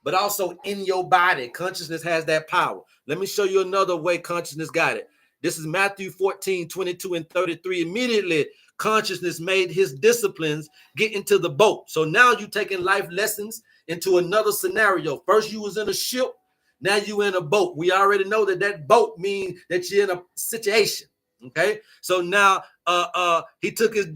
but also in your body. Consciousness has that power. Let me show you another way consciousness got it. This is Matthew 14, 22 and 33. Immediately, consciousness made his disciplines get into the boat. So now you're taking life lessons into another scenario. First, you was in a ship. Now you in a boat. We already know that that boat means that you're in a situation. Okay, so now he took his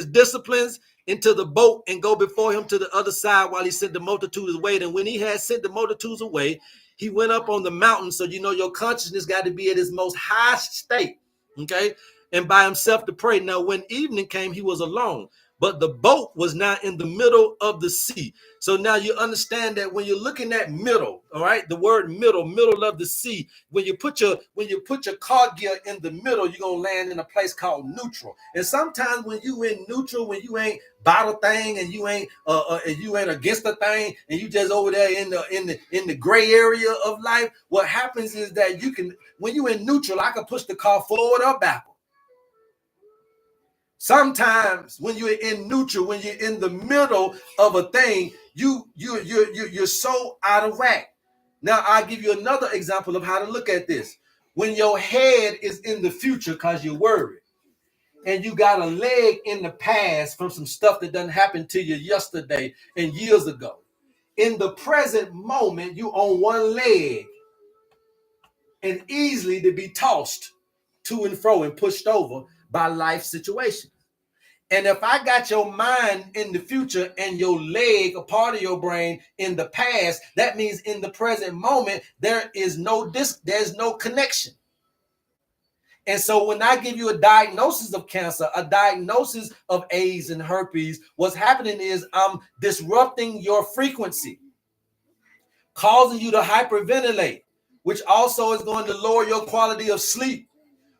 disciplines into the boat and go before him to the other side while he sent the multitudes away. And when he had sent the multitudes away, he went up on the mountain. So you know your consciousness got to be at its most high state. Okay, and by himself to pray. Now when evening came, he was alone, but the boat was now in the middle of the sea. So now you understand that when you're looking at middle, all right, the word middle of the sea, when you put your car gear in the middle, you're gonna land in a place called neutral. And sometimes when you in neutral, when you ain't bottle thing and you ain't against the thing, and you just over there in the gray area of life, what happens is that you can, when you in neutral, I can push the car forward or backward. Sometimes when you're in neutral, when you're in the middle of a thing, you're so out of whack. Now I'll give you another example of how to look at this. When your head is in the future because you're worried, and you got a leg in the past from some stuff that done happened to you yesterday and years ago. In the present moment, you on one leg and easily to be tossed to and fro and pushed over by life situation. And if I got your mind in the future and your leg, a part of your brain in the past, that means in the present moment, there's no connection. And so when I give you a diagnosis of cancer, a diagnosis of AIDS and herpes, what's happening is I'm disrupting your frequency, causing you to hyperventilate, which also is going to lower your quality of sleep,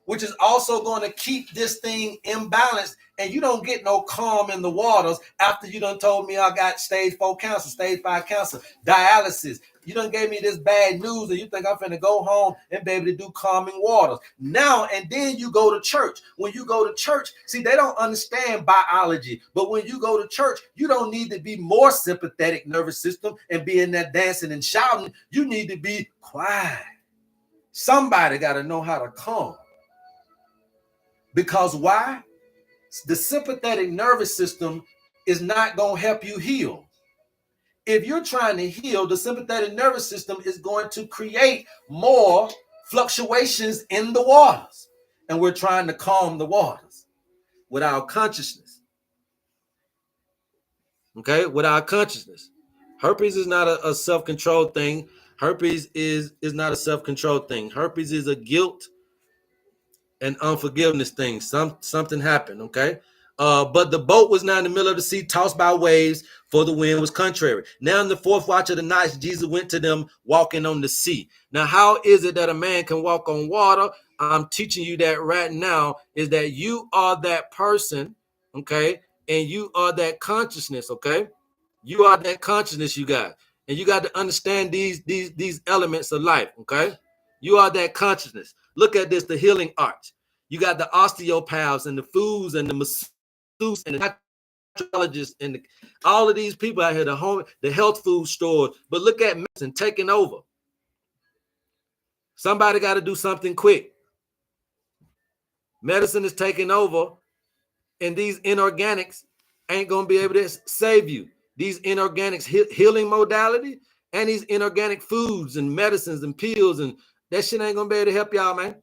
which is also going to keep this thing imbalanced. And you don't get no calm in the waters after you done told me I got stage 4 cancer, stage 5 cancer, dialysis. You done gave me this bad news and you think I'm finna go home and be able to do calming waters. Now, and then you go to church. When you go to church, see, they don't understand biology. But when you go to church, you don't need to be more sympathetic nervous system and be in there dancing and shouting. You need to be quiet. Somebody got to know how to calm. Because why? The sympathetic nervous system is not going to help you heal. If you're trying to heal, the sympathetic nervous system is going to create more fluctuations in the waters. And we're trying to calm the waters with our consciousness. Okay, with our consciousness. Herpes is not a self-control thing. Herpes is not a self-control thing. Herpes is a guilt and unforgiveness thing. Something happened, okay? But the boat was now in the middle of the sea, tossed by waves, for the wind was contrary. Now in the fourth watch of the night, Jesus went to them walking on the sea. Now, how is it that a man can walk on water? I'm teaching you that right now, is that you are that person, okay? And you are that consciousness, okay? You are that consciousness you got. And you got to understand these elements of life, okay? You are that consciousness. Look at this, the healing arts. You got the osteopaths and the foods and the masseuses and the naturologists and all of these people out here, the health food stores. But look at medicine taking over. Somebody got to do something quick. Medicine is taking over, and these inorganics ain't going to be able to save you. These inorganics healing modality and these inorganic foods and medicines and pills, and that shit ain't going to be able to help y'all, man.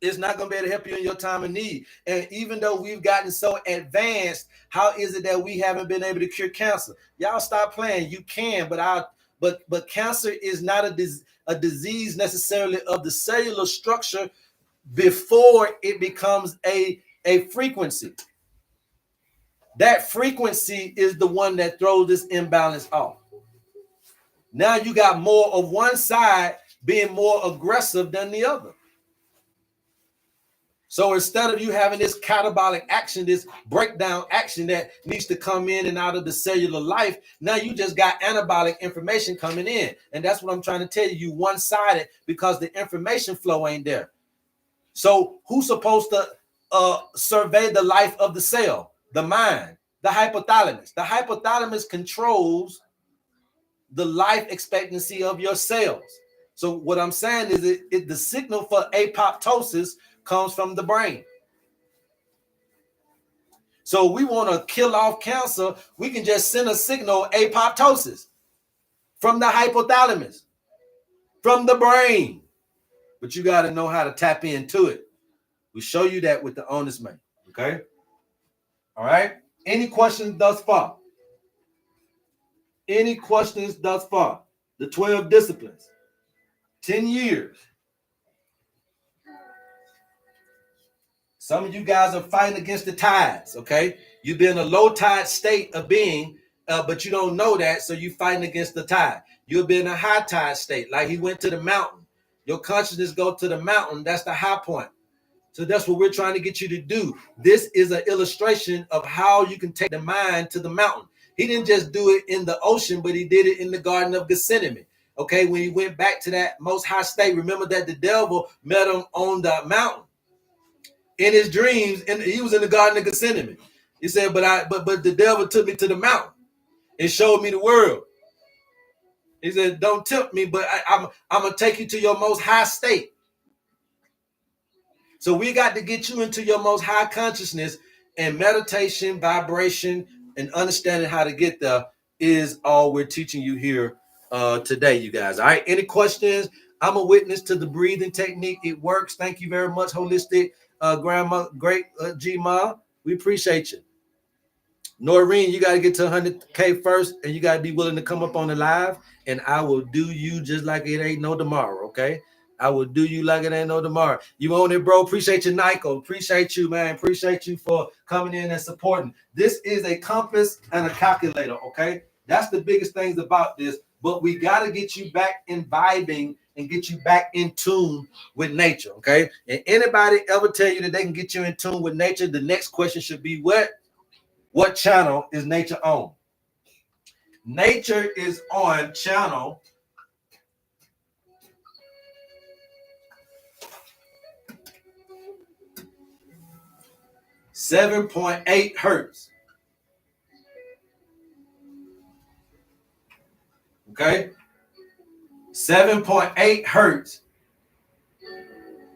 It's not going to be able to help you in your time of need. And even though we've gotten so advanced, how is it that we haven't been able to cure cancer? Y'all stop playing. You can, but cancer is not a disease necessarily of the cellular structure before it becomes a frequency. That frequency is the one that throws this imbalance off. Now you got more of one side being more aggressive than the other. So instead of you having this catabolic action, this breakdown action that needs to come in and out of the cellular life, now you just got anabolic information coming in. And that's what I'm trying to tell you. You one-sided because the information flow ain't there. So who's supposed to survey the life of the cell? The mind, the hypothalamus. The hypothalamus controls the life expectancy of your cells. So what I'm saying is the signal for apoptosis comes from the brain. So we want to kill off cancer, we can just send a signal apoptosis from the hypothalamus, from the brain. But you got to know how to tap into it. We show you that with the Honest Man. Okay? All right? Any questions thus far? Any questions thus far? The 12 disciplines, 10 years. Some of you guys are fighting against the tides, okay? You've been in a low tide state of being, but you don't know that, so you're fighting against the tide. You've been in a high tide state, like he went to the mountain. Your consciousness go to the mountain, that's the high point. So that's what we're trying to get you to do. This is an illustration of how you can take the mind to the mountain. He didn't just do it in the ocean, but he did it in the Garden of Gethsemane. Okay, when he went back to that most high state, remember that the devil met him on the mountain in his dreams, and he was in the Garden of Gethsemane. He said, but the devil took me to the mountain and showed me the world. He said, don't tempt me, but I'm gonna take you to your most high state. So we got to get you into your most high consciousness, and meditation, vibration, and understanding how to get there is all we're teaching you here today, you guys. All right, any questions? I'm a witness to the breathing technique. It works. Thank you very much, Holistic Grandma, great G-Ma. We appreciate you. Noreen, you got to get to 100K first, and you got to be willing to come up on the live, and I will do you just like it ain't no tomorrow, okay? I will do you like it ain't no tomorrow. You own it, bro. Appreciate you, Nico. Appreciate you, man. Appreciate you for coming in and supporting. This is a compass and a calculator, okay? That's the biggest things about this, but we got to get you back in vibing and get you back in tune with nature, okay? And anybody ever tell you that they can get you in tune with nature, the next question should be what channel is nature on? Nature is on channel 7.8 hertz. Okay? 7.8 hertz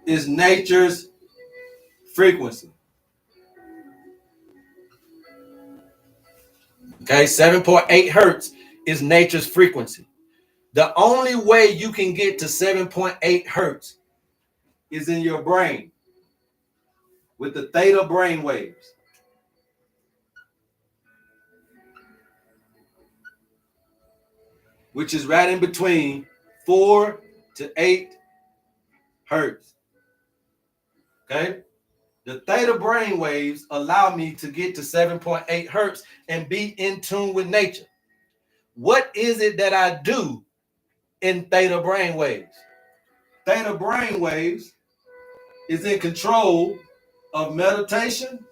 is nature's frequency. Okay, 7.8 hertz is nature's frequency. The only way you can get to 7.8 hertz is in your brain with the theta brain waves. Which is right in between 4 to 8 hertz. Okay? The theta brain waves allow me to get to 7.8 hertz and be in tune with nature. What is it that I do in theta brain waves? Theta brain waves is in control of meditation,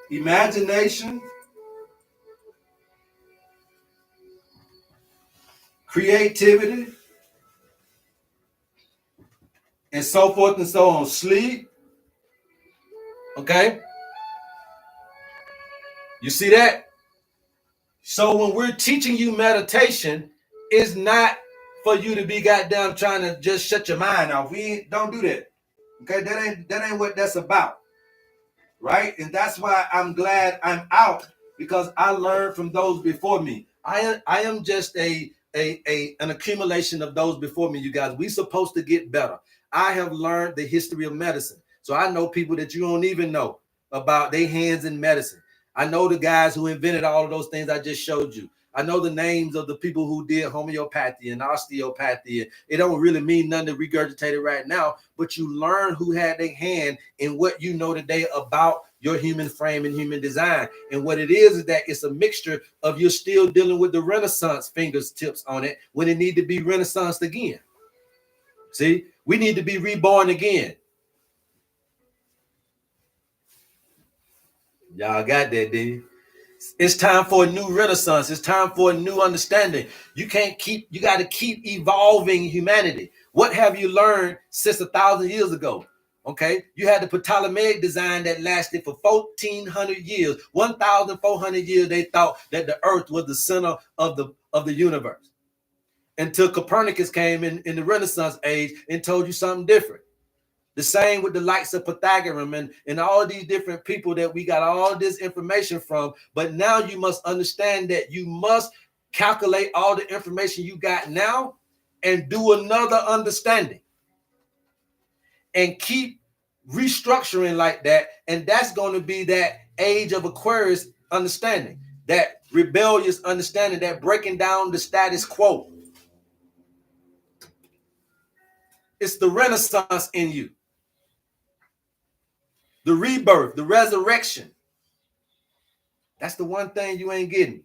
imagination, creativity, and so forth and so on. Sleep. Okay? You see that? So when we're teaching you meditation, it's not for you to be goddamn trying to just shut your mind off. We don't do that. Okay, that ain't what that's about. Right? And that's why I'm glad I'm out, because I learned from those before me. I am just an accumulation of those before me, you guys. We supposed to get better. I have learned the history of medicine. So I know people that you don't even know about their hands in medicine. I know the guys who invented all of those things I just showed you. I know the names of the people who did homeopathy and osteopathy. It don't really mean nothing to regurgitate it right now, but you learn who had their hand in what you know today about your human frame and human design. And what it is that it's a mixture of you're still dealing with the Renaissance fingertips on it when it need to be Renaissance again. See, We need to be reborn again. Y'all got that, did you? It's time for a new renaissance. It's time for a new understanding. You got to keep evolving humanity. What have you learned since 1,000 years ago? Okay, you had the Ptolemaic design that lasted for 1,400 years. 1,400 years, they thought that the earth was the center of the universe. Until Copernicus came in the Renaissance age and told you something different. The same with the likes of Pythagorean and all these different people that we got all this information from. But now you must understand that you must calculate all the information you got now and do another understanding and keep restructuring like that. And that's going to be that age of Aquarius understanding, that rebellious understanding, that breaking down the status quo. It's the Renaissance in you. The rebirth, the resurrection. That's the one thing you ain't getting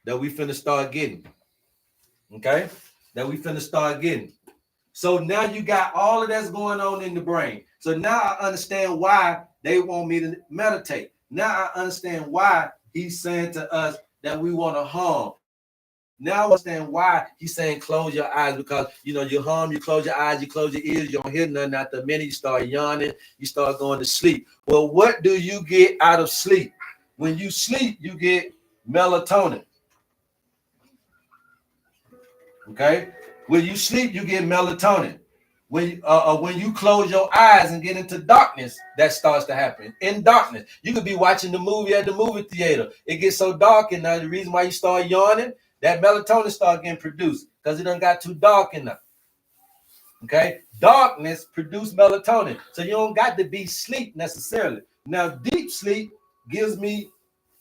that we finna start getting. Okay? That we finna start getting. So now you got all of that's going on in the brain. So now I understand why they want me to meditate. Now I understand why he's saying to us that we want to hum. Now I understand why he's saying close your eyes, because you hum, you close your eyes, you close your ears, you don't hear nothing. After a minute, you start yawning, you start going to sleep. Well, what do you get out of sleep? When you sleep, you get melatonin. Okay? When you sleep, you get melatonin. When you close your eyes and get into darkness, that starts to happen. In darkness, you could be watching the movie at the movie theater. It gets so dark, and now the reason why you start yawning, that melatonin start getting produced because it done got too dark enough. Okay, darkness produce melatonin, so you don't got to be sleep necessarily. Now, deep sleep gives me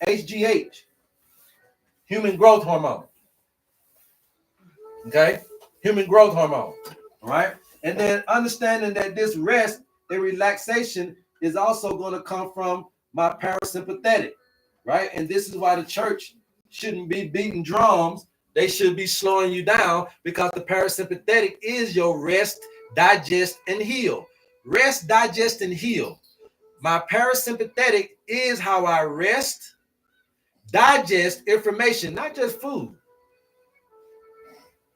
HGH, human growth hormone. Okay, human growth hormone. All right, and then understanding that this rest and relaxation is also going to come from my parasympathetic, right? And this is why the church shouldn't be beating drums. They should be slowing you down, because the parasympathetic is your rest, digest, and heal. Rest, digest, and heal. My parasympathetic is how I rest, digest information, not just food.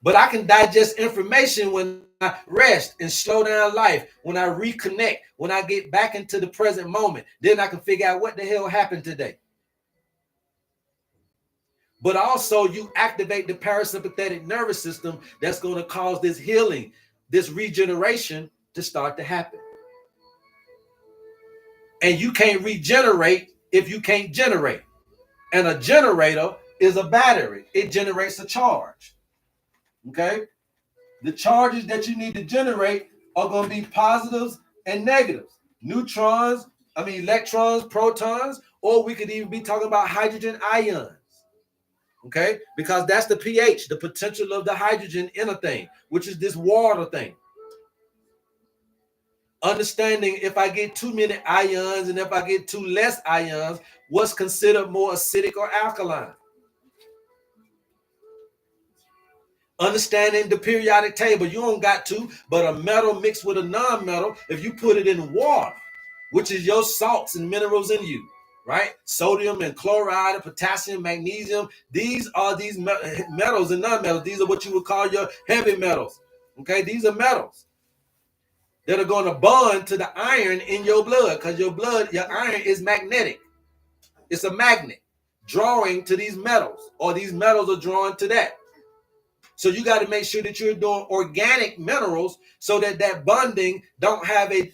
But I can digest information when I rest and slow down life, when I reconnect, when I get back into the present moment. Then I can figure out what the hell happened today. But also you activate the parasympathetic nervous system that's going to cause this healing, this regeneration to start to happen. And you can't regenerate if you can't generate. And a generator is a battery. It generates a charge. Okay? The charges that you need to generate are going to be positives and negatives. Electrons, protons, or we could even be talking about hydrogen ions. Okay? Because that's the pH, the potential of the hydrogen in a thing, which is this water thing. Understanding if I get too many ions and if I get too less ions, what's considered more acidic or alkaline. Understanding the periodic table. You don't got to, but a metal mixed with a non-metal, if you put it in water, which is your salts and minerals in you, right? Sodium and chloride and potassium, magnesium. These are these metals and non-metals. These are what you would call your heavy metals. Okay, these are metals that are going to bond to the iron in your blood, because your iron is magnetic. It's a magnet drawing to these metals, or these metals are drawn to that. So you got to make sure that you're doing organic minerals so that bonding don't have a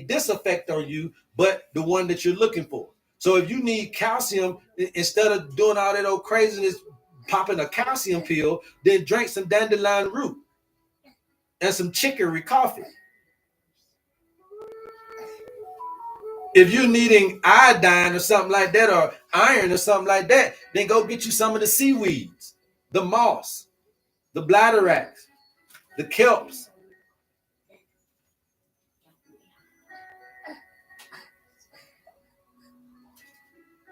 diseffect on you, but the one that you're looking for. So if you need calcium, instead of doing all that old craziness, popping a calcium pill, then drink some dandelion root and some chicory coffee. If you're needing iodine or something like that, or iron or something like that, then go get you some of the seaweeds, the moss, the bladderwracks, the kelps.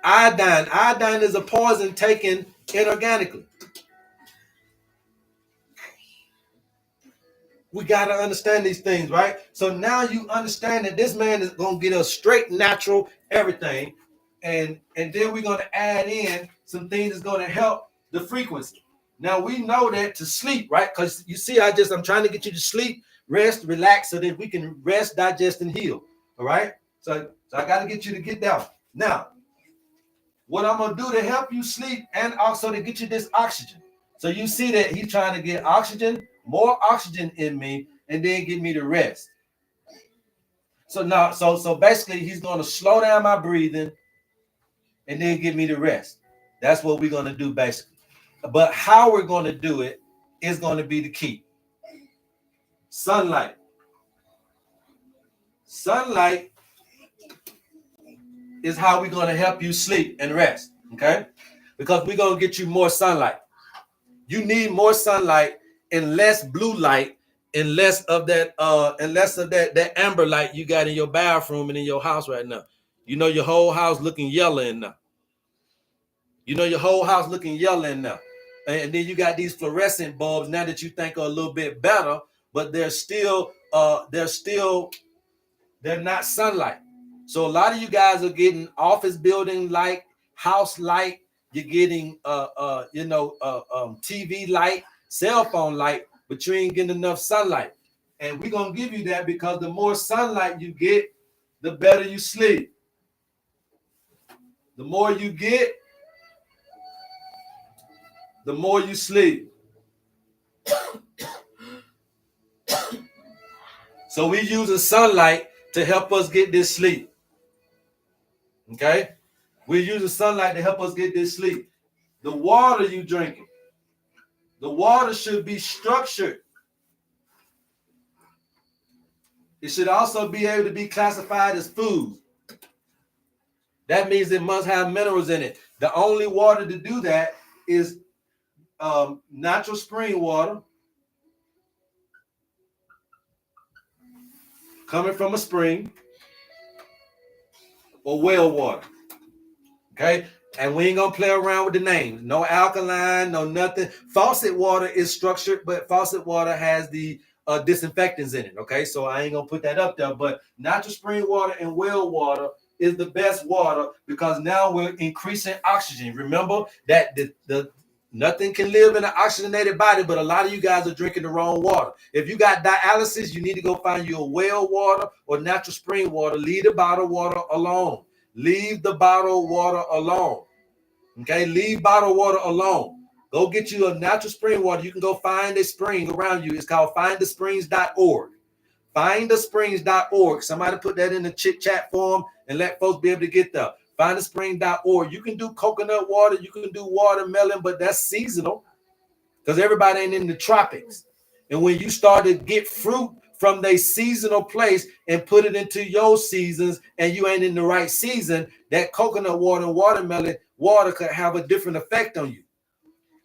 Iodine is a poison taken inorganically. We got to understand these things, right? So now you understand that this man is going to get us straight natural everything. And then we're going to add in some things that's going to help the frequency. Now we know that to sleep, right? Because you see, I'm trying to get you to sleep, rest, relax, so that we can rest, digest, and heal. All right. So I got to get you to get down. Now, what I'm gonna do to help you sleep and also to get you this oxygen. So you see that he's trying to get oxygen, more oxygen in me, and then get me to rest. So now, so basically he's gonna slow down my breathing and then get me to rest. That's what we're gonna do basically. But how we're gonna do it is gonna be the key. Sunlight. Sunlight is how we're gonna help you sleep and rest. Okay? Because we're gonna get you more sunlight. You need more sunlight and less blue light and less of that that amber light you got in your bathroom and in your house right now. You know your whole house looking yellow in now. You know your whole house looking yellow in now. And then you got these fluorescent bulbs now that you think are a little bit better, but they're not sunlight. So a lot of you guys are getting office building light, house light. You're getting TV light, cell phone light, but you ain't getting enough sunlight. And we're gonna give you that because the more sunlight you get, the better you sleep. The more you get, the more you sleep. So we're using sunlight to help us get this sleep. Okay? We're using sunlight to help us get this sleep. The water you drinking, the water should be structured. It should also be able to be classified as food. That means it must have minerals in it. The only water to do that is natural spring water coming from a spring or well water. Okay? And we ain't gonna play around with the names. No alkaline, no nothing. Faucet water is structured, but faucet water has the disinfectants in it. Okay, so I ain't gonna put that up there. But natural spring water and well water is the best water because now we're increasing oxygen. Remember that the nothing can live in an oxygenated body, but a lot of you guys are drinking the wrong water. If you got dialysis, you need to go find you a well water or natural spring water. Leave the bottled water alone. Leave the bottled water alone. Okay, leave bottled water alone. Go get you a natural spring water. You can go find a spring around you. It's called findthesprings.org. Findthesprings.org. Somebody put that in the chat form and let folks be able to get there. Findthesprings.org. You can do coconut water. You can do watermelon, but that's seasonal because everybody ain't in the tropics. And when you start to get fruit from their seasonal place and put it into your seasons and you ain't in the right season, that coconut water and watermelon water could have a different effect on you.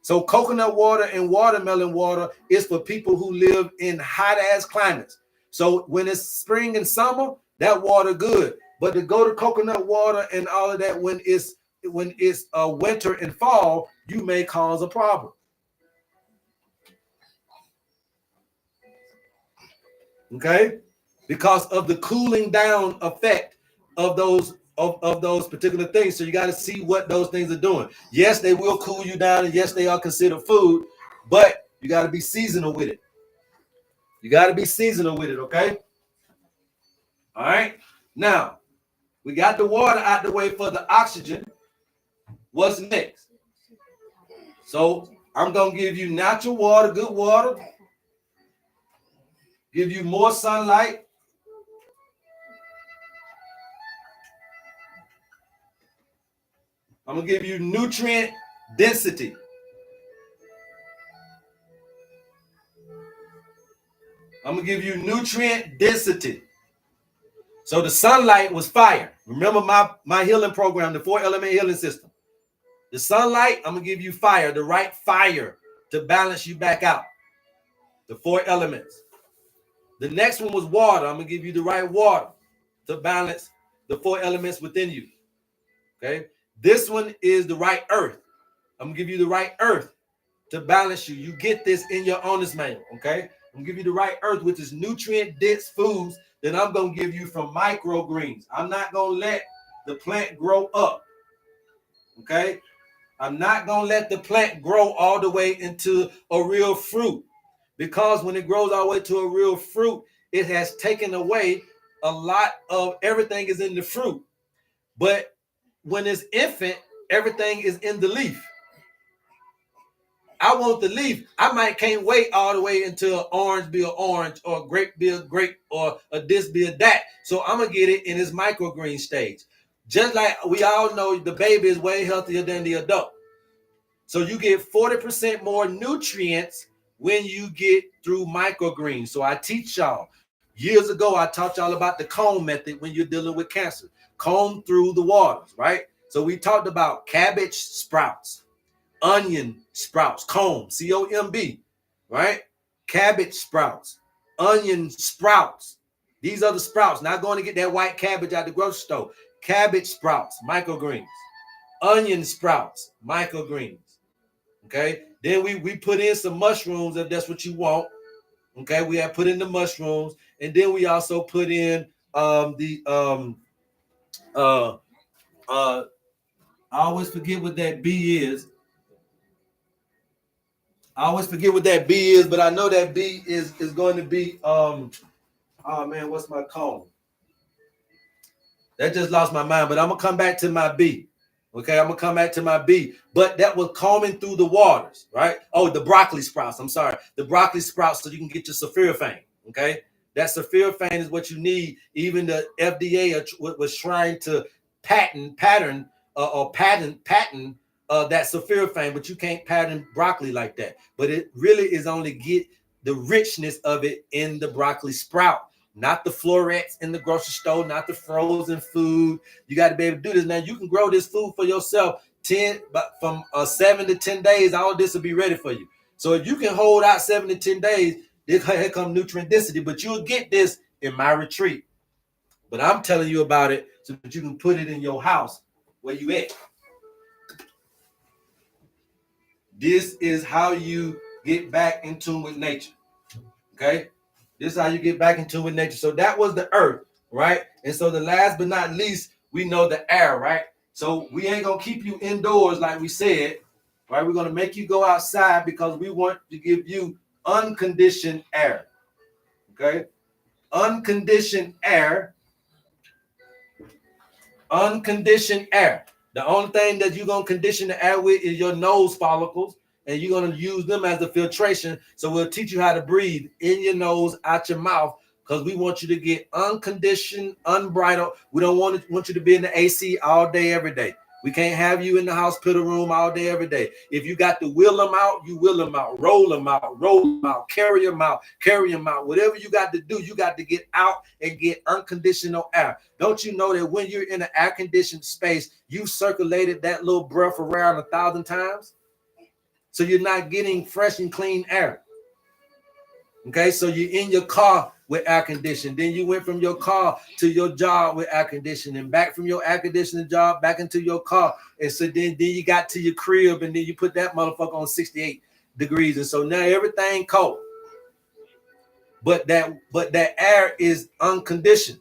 So coconut water and watermelon water is for people who live in hot ass climates. So when it's spring and summer, that water good. But to go to coconut water and all of that when it's winter and fall, you may cause a problem. Okay, because of the cooling down effect of those particular things. So you got to see what those things are doing. Yes, they will cool you down, and yes, they are considered food, but you got to be seasonal with it. You got to be seasonal with it. Okay. All right. Now we got the water out the way for the oxygen. What's next? So I'm gonna give you natural water, good water. Give you more sunlight. I'm going to give you nutrient density. I'm going to give you nutrient density. So the sunlight was fire. Remember my healing program, the 4-element healing system. The sunlight, I'm going to give you fire, the right fire to balance you back out. The 4 elements. The next one was water. I'm going to give you the right water to balance the 4 elements within you. Okay. This one is the right earth. I'm going to give you the right earth to balance you. You get this in your owner's manual. Okay. I'm gonna give you the right earth, which is nutrient-dense foods that I'm gonna give you from microgreens. I'm not gonna let the plant grow up. Okay? I'm not gonna let the plant grow all the way into a real fruit. Because when it grows all the way to a real fruit, it has taken away a lot of everything is in the fruit. But when it's infant, everything is in the leaf. I want the leaf. I might can't wait all the way until an orange be an orange or a grape be a grape or a this be a that. So I'm gonna get it in its microgreen stage. Just like we all know, the baby is way healthier than the adult. So you get 40% more nutrients when you get through microgreens. So I teach y'all. Years ago, I taught y'all about the comb method when you're dealing with cancer. Comb through the waters, right? So we talked about cabbage sprouts, onion sprouts, comb, C-O-M-B, right? Cabbage sprouts, onion sprouts. These are the sprouts. Not going to get that white cabbage at the grocery store. Cabbage sprouts, microgreens. Onion sprouts, microgreens. Okay. Then we put in some mushrooms if that's what you want. Okay. We have put in the mushrooms, and then we also put in I always forget what that B is. I always forget what that B is, but I know that B is going to be oh man, what's my cone? That just lost my mind, but I'm gonna come back to my B. Okay, I'm gonna come back to my B. But that was combing through the waters, right? Oh, the broccoli sprouts. I'm sorry, the broccoli sprouts, so you can get your sulforaphane. Okay, that sulforaphane is what you need. Even the FDA was trying to patent that sulforaphane, but you can't patent broccoli like that. But it really is only get the richness of it in the broccoli sprout. Not the florets in the grocery store, not the frozen food. You got to be able to do this. Now you can grow this food for yourself but from 7 to 10 days, all this will be ready for you. So if you can hold out 7 to 10 days, here comes nutrient density, but you'll get this in my retreat. But I'm telling you about it so that you can put it in your house where you at. This is how you get back in tune with nature. Okay? This is how you get back in tune with nature. So that was the earth, right? And so the last but not least, we know the air, right? So we ain't gonna keep you indoors like we said, right? We're gonna make you go outside because we want to give you unconditioned air. Okay? Unconditioned air. Unconditioned air. The only thing that you're gonna condition the air with is your nose follicles, and you're going to use them as the filtration. So we'll teach you how to breathe in your nose, out your mouth, because we want you to get unconditioned, unbridled. We don't want you to be in the AC all day, every day. We can't have you in the hospital room all day, every day. If you got to will them out, you will them out, roll them out, carry them out, Whatever you got to do, you got to get out and get unconditional air. Don't you know that when you're in an air-conditioned space, you circulated that little breath around 1,000 times? So you're not getting fresh and clean air. Okay, so you're in your car with air conditioning. Then you went from your car to your job with air conditioning, back from your air conditioning job back into your car. And so then you got to your crib, and then you put that motherfucker on 68 degrees. And so now everything cold. But that air is unconditioned.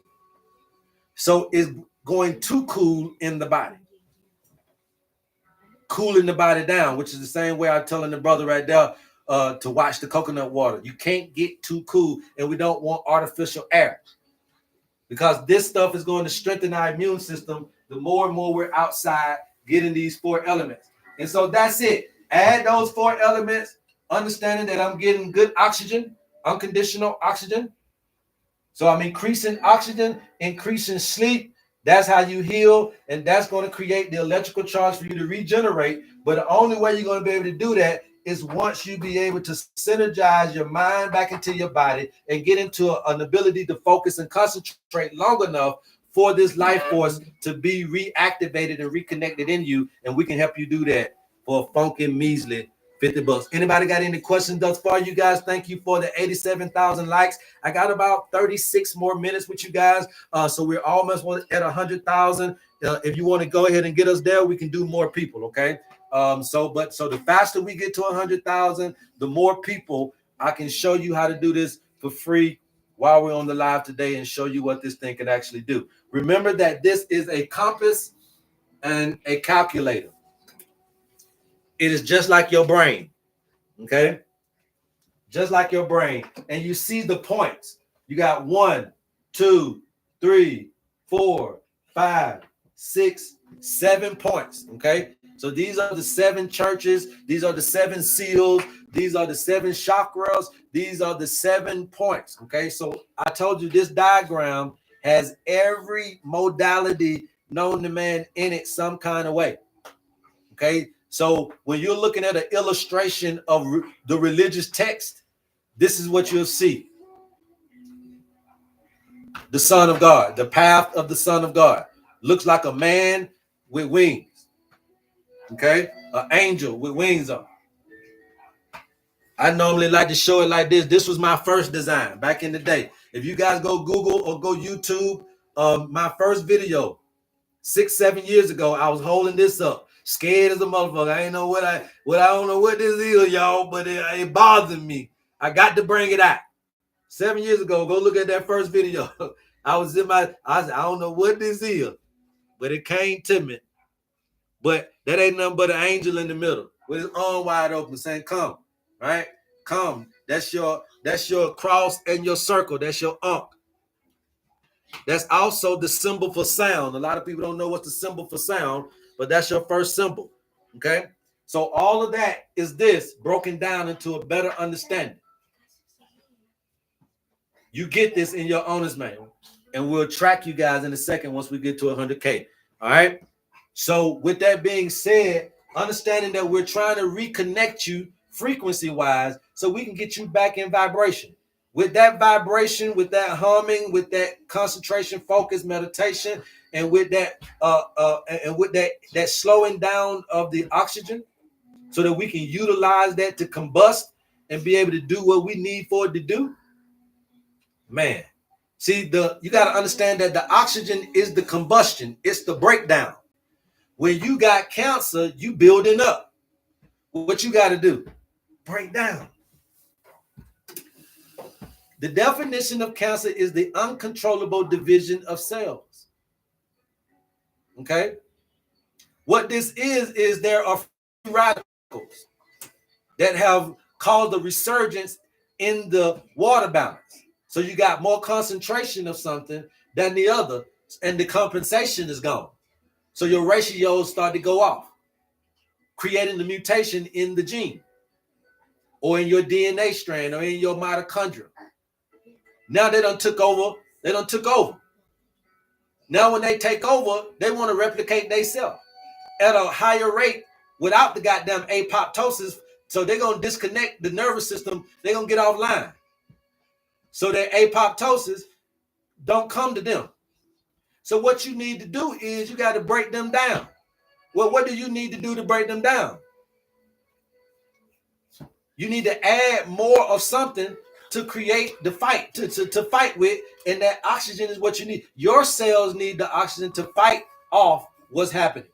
So it's going too cool in the body. Cooling the body down, which is the same way I'm telling the brother right there to watch the coconut water. You can't get too cool, and we don't want artificial air because this stuff is going to strengthen our immune system the more and more we're outside getting these 4 elements. And so that's it. Add those 4 elements, understanding that I'm getting good oxygen, unconditional oxygen. So I'm increasing oxygen, increasing sleep. That's how you heal, and that's going to create the electrical charge for you to regenerate. But the only way you're going to be able to do that is once you be able to synergize your mind back into your body and get into an ability to focus and concentrate long enough for this life force to be reactivated and reconnected in you. And we can help you do that for a funky measly $50. Anybody got any questions thus far? You guys, thank you for the 87,000 likes. I got about 36 more minutes with you guys. So we're almost at 100,000. If you want to go ahead and get us there, we can do more people. Okay. So the faster we get to 100,000, the more people I can show you how to do this for free while we're on the live today and show you what this thing can actually do. Remember that this is a compass and a calculator. It is just like your brain, okay? Just like your brain. And you see the points. You got 1, 2, 3, 4, 5, 6, 7 points, okay? So these are the 7 churches. These are the 7 seals. These are the 7 chakras. These are the 7 points, okay? So I told you this diagram has every modality known to man in it some kind of way, okay? So when you're looking at an illustration of the religious text, this is what you'll see. The Son of God, the path of the Son of God. Looks like a man with wings. Okay? An angel with wings on. I normally like to show it like this. This was my first design back in the day. If you guys go Google or go YouTube, my first video 6-7 years ago, I was holding this up, scared as a motherfucker. I ain't know what I don't know what this is, y'all, but it bothered me. I got to bring it out. 7 years ago, go look at that first video. I said, I don't know what this is, but it came to me. But that ain't nothing but an angel in the middle with his arm wide open saying, come, right? Come. That's your cross and your circle. That's your Ankh. That's also the symbol for sound. A lot of people don't know what's the symbol for sound, but that's your first symbol. Okay? So all of that is this broken down into a better understanding. You get this in your owner's manual, and we'll track you guys in a second once we get to 100K. All right? So with that being said, understanding that we're trying to reconnect you frequency-wise so we can get you back in vibration. With that vibration, with that humming, with that concentration, focus, meditation, and with that that slowing down of the oxygen, so that we can utilize that to combust and be able to do what we need for it to do. Man, see, you got to understand that the oxygen is the combustion. It's the breakdown. When you got cancer, you building up. What you got to do? Break down. The definition of cancer is the uncontrollable division of cells. Okay? What this is there are free radicals that have caused a resurgence in the water balance. So you got more concentration of something than the other, and the compensation is gone. So your ratios start to go off, creating the mutation in the gene or in your DNA strand or in your mitochondria. Now they done took over. Now when they take over, they want to replicate themselves at a higher rate without the goddamn apoptosis. So they're going to disconnect the nervous system. They're going to get offline. So that apoptosis don't come to them. So what you need to do is you got to break them down. Well, what do you need to do to break them down? You need to add more of something to create the fight, to fight with, and that oxygen is what you need. Your cells need the oxygen to fight off what's happening.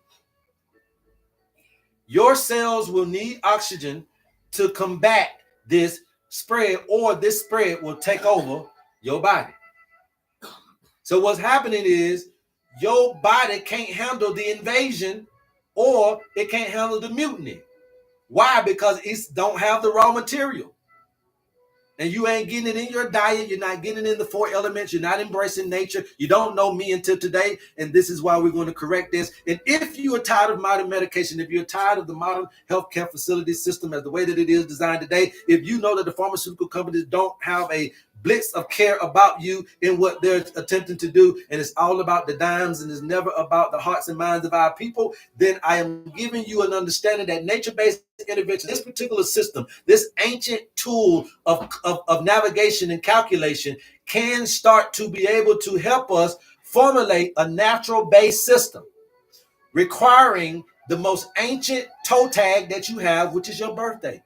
Your cells will need oxygen to combat this spread, or this spread will take over your body. So what's happening is your body can't handle the invasion, or it can't handle the mutiny. Why? Because it don't have the raw material. And you ain't getting it in your diet. You're not getting it in the 4 elements. You're not embracing nature. You don't know me until today. And this is why we're going to correct this. And if you are tired of modern medication, if you're tired of the modern healthcare facility system as the way that it is designed today, if you know that the pharmaceutical companies don't have a blitz of care about you in what they're attempting to do, and it's all about the dimes and it's never about the hearts and minds of our people, then I am giving you an understanding that nature-based intervention, this particular system, this ancient tool of navigation and calculation, can start to be able to help us formulate a natural-based system requiring the most ancient toe tag that you have, which is your birthday.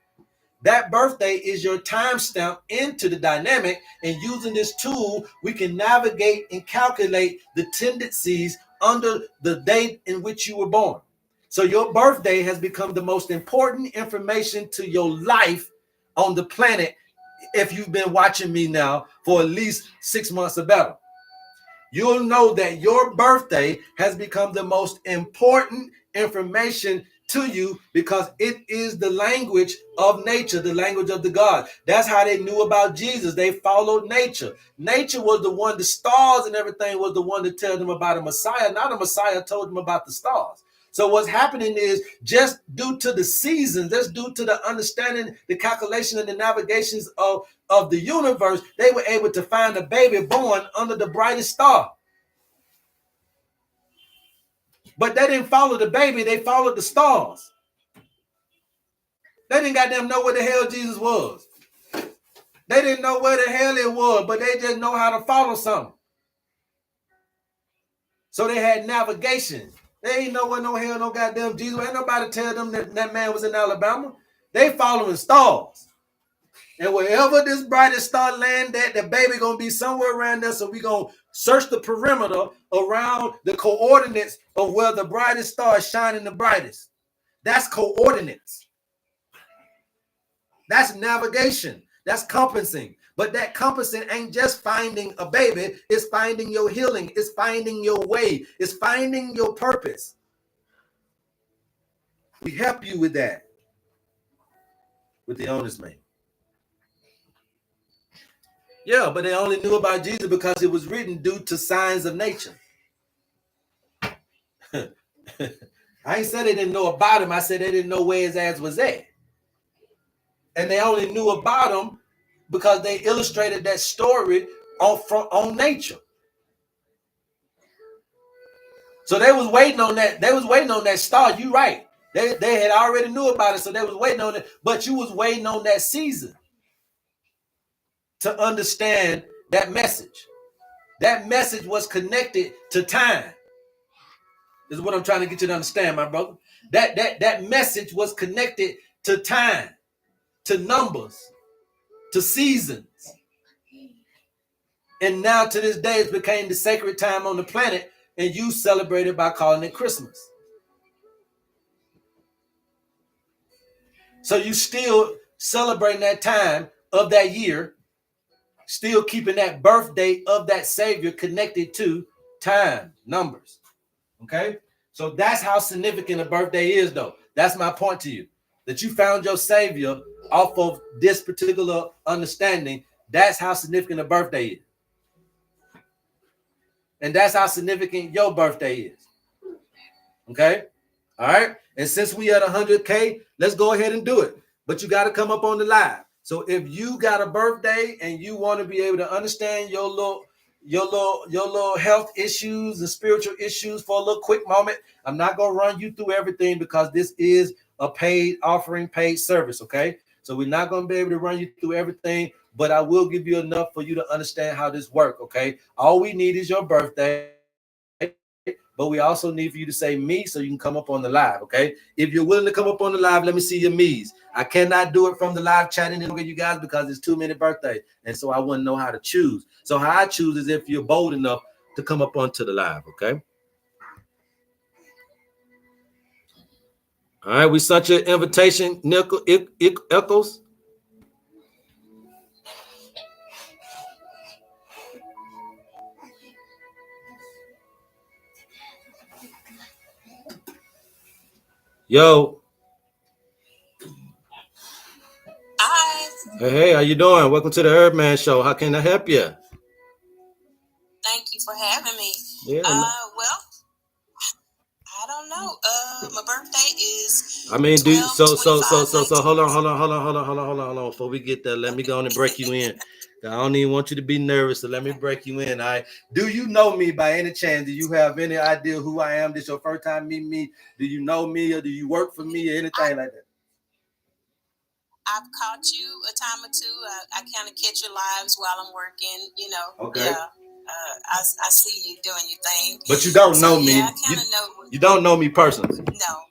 That birthday is your timestamp into the dynamic, and using this tool, we can navigate and calculate the tendencies under the date in which you were born. So your birthday has become the most important information to your life on the planet if you've been watching me now for at least 6 months or better, you'll know that your birthday has become the most important information to you because it is the language of nature, the language of the God. That's how they knew about Jesus. They followed nature. Nature was the one, the stars and everything was the one to tell them about a Messiah. Not a Messiah told them about the stars. So what's happening is just due to the seasons, just due to the understanding, the calculation and the navigations of the universe, they were able to find a baby born under the brightest star. But they didn't follow the baby, they followed the stars. They didn't goddamn know where the hell Jesus was. They didn't know where the hell it was, but they just know how to follow something. So they had navigation. They ain't know where no hell no goddamn Jesus. Ain't nobody tell them that man was in Alabama. They following stars. And wherever this brightest star land at, the baby gonna be somewhere around there. So we gonna search the perimeter around the coordinates of where the brightest star is shining the brightest. That's coordinates. That's navigation. That's compassing. But that compassing ain't just finding a baby. It's finding your healing. It's finding your way. It's finding your purpose. We help you with that. With the owner's name. Yeah, but they only knew about Jesus because it was written due to signs of nature. I ain't said they didn't know about him. I said they didn't know where his ass was at. And they only knew about him because they illustrated that story on nature. So they was waiting on that. They was waiting on that star. You right. They had already knew about it, so they was waiting on it. But you was waiting on that season to understand that message. That message was connected to time. This is what I'm trying to get you to understand, my brother. That message was connected to time, to numbers, to seasons. And now to this day, it became the sacred time on the planet, and you celebrate it by calling it Christmas. So you still celebrating that time of that year, still keeping that birthday of that Savior connected to time, numbers. Okay? So that's how significant a birthday is, though. That's my point to you. That you found your Savior off of this particular understanding. That's how significant a birthday is. And that's how significant your birthday is. Okay? All right? And since we at 100K, let's go ahead and do it. But you got to come up on the live. So if you got a birthday and you want to be able to understand your little health issues and spiritual issues for a little quick moment, I'm not going to run you through everything because this is a paid offering, paid service, okay? So we're not going to be able to run you through everything, but I will give you enough for you to understand how this works, okay? All we need is your birthday, but we also need for you to say me so you can come up on the live, okay? If you're willing to come up on the live, let me see your me's. I cannot do it from the live chatting with you guys because it's too many birthdays, and so I wouldn't know how to choose. So how I choose is if you're bold enough to come up onto the live, okay? All right, we sent your invitation, Echoes. Yo. Hi. Hey, how you doing? Welcome to the HerbMan Show. How can I help you? Thank you for having me. Yeah. Well, I don't know. My birthday is. I mean, do so. Hold on. Before we get there, let me go on and break you in. I don't even want you to be nervous, so let me break you in. All right. Do you know me by any chance? Do you have any idea who I am? This your first time meeting me? Do you know me, or do you work for me, or anything like that? I've caught you a time or two. I kind of catch your lives while I'm working. You know. Okay. Yeah. I see you doing your thing. But you don't know me. Yeah, I kind of know. You don't know me personally. No,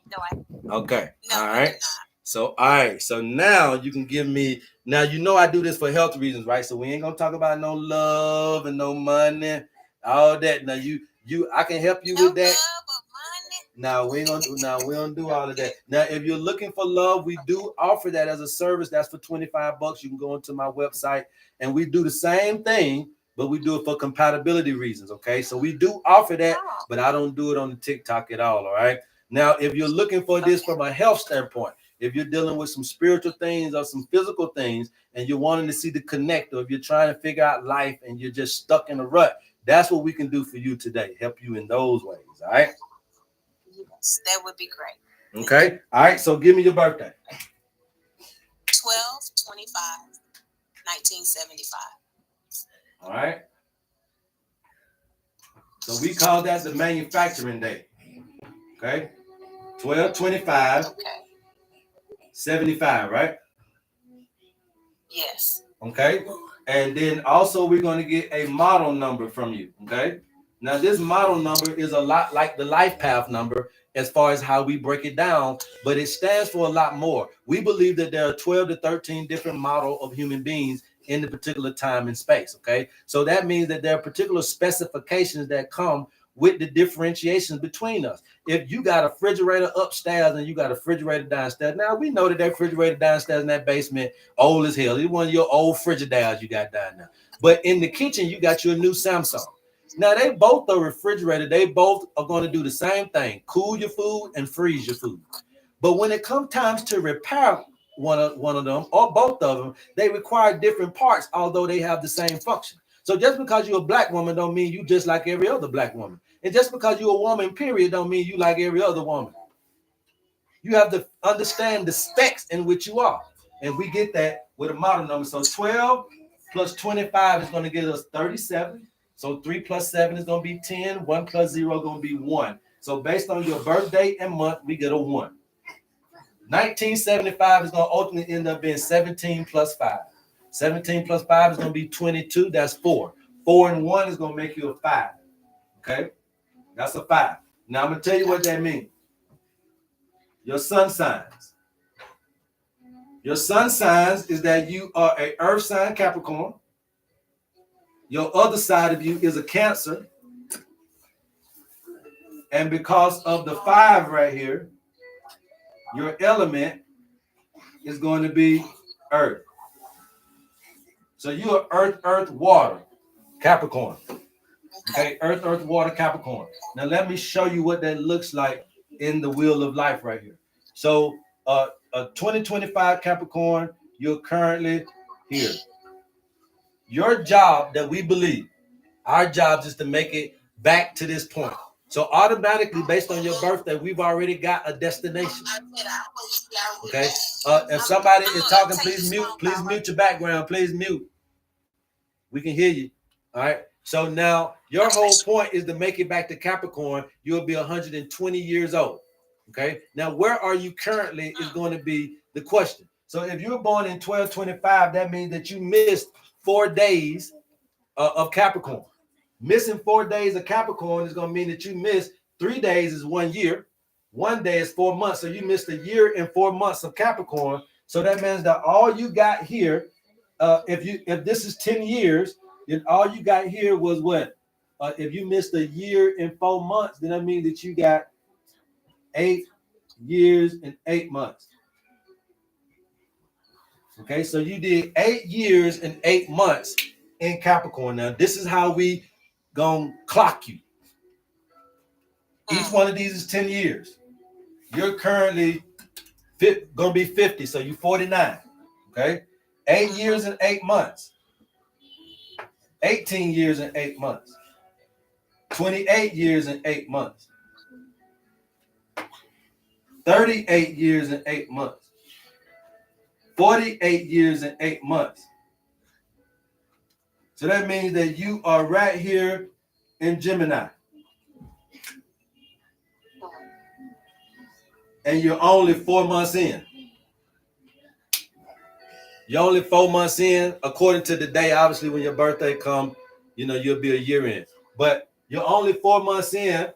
Okay. No, all right. So, all right. So now you can give me. Now you know I do this for health reasons, right? So we ain't gonna talk about no love and no money, all that. Now I can help you with that. Love or money? Now we don't do all of that. Now, if you're looking for love, we do offer that as a service. That's for $25. You can go into my website and we do the same thing, but we do it for compatibility reasons. Okay, so we do offer that, but I don't do it on the TikTok at all. All right. Now, if you're looking for this from a health standpoint, if you're dealing with some spiritual things or some physical things, and you're wanting to see the connect, or if you're trying to figure out life and you're just stuck in a rut, that's what we can do for you today. Help you in those ways. All right. Yes, that would be great. Okay. All right. So give me your birthday. 12/25/1975. All right. So we call that the manufacturing day. Okay. 12/25. Okay. 75, right? Yes. Okay. And then also we're going to get a model number from you. Okay. Now this model number is a lot like the life path number as far as how we break it down, but it stands for a lot more. We believe that there are 12 to 13 different model of human beings in the particular time and space. Okay. So that means that there are particular specifications that come with the differentiations between us. If you got a refrigerator upstairs and you got a refrigerator downstairs, now we know that refrigerator downstairs in that basement old as hell. It's one of your old Frigidairs you got down there. But in the kitchen, you got your new Samsung. Now they both are refrigerated. They both are going to do the same thing: cool your food and freeze your food. But when it comes times to repair one of them or both of them, they require different parts, although they have the same function. So just because you're a black woman don't mean you just like every other black woman. And just because you're a woman, period, don't mean you like every other woman. You have to understand the specs in which you are. And we get that with a model number. So 12 plus 25 is going to get us 37. So 3 plus 7 is going to be 10. 1 plus 0 is going to be 1. So based on your birthday and month, we get a 1. 1975 is going to ultimately end up being 17 plus 5. 17 plus 5 is going to be 22. That's 4. 4 and 1 is going to make you a 5. Okay? That's a 5. Now, I'm going to tell you what that means. Your sun signs. Your sun signs is that you are a earth sign, Capricorn. Your other side of you is a Cancer. And because of the 5 right here, your element is going to be earth. So you are earth, water, Capricorn. Okay, earth, water, Capricorn. Now let me show you what that looks like in the wheel of life right here. So a 2025 Capricorn, you're currently here. Your job that we believe, our job is to make it back to this point. So automatically, based on your birthday, we've already got a destination. Okay. If somebody is talking, please mute your background. Please mute. We can hear you. All right. So now your whole point is to make it back to Capricorn. You'll be 120 years old. Okay. Now, where are you currently is going to be the question. So if you were born in 1225, that means that you missed 4 days of Capricorn. Missing 4 days of Capricorn is going to mean that you missed 3 days is 1 year. 1 day is 4 months. So you missed a year and 4 months of Capricorn. So that means that all you got here, if this is 10 years, then all you got here was what? If you missed a year and 4 months, then that means that you got 8 years and 8 months. Okay, so you did 8 years and 8 months in Capricorn. Now, this is how we gonna clock you. Each one of these is 10 years. You're currently gonna be 50, so you're 49. Okay, 8 years and 8 months. 18 years and 8 months. 28 years and 8 months. 38 years and 8 months. 48 years and 8 months. So that means that you are right here in Gemini. And you're only 4 months in. You're only 4 months in, according to the day, obviously, when your birthday comes, you'll be a year in. But you're only 4 months in,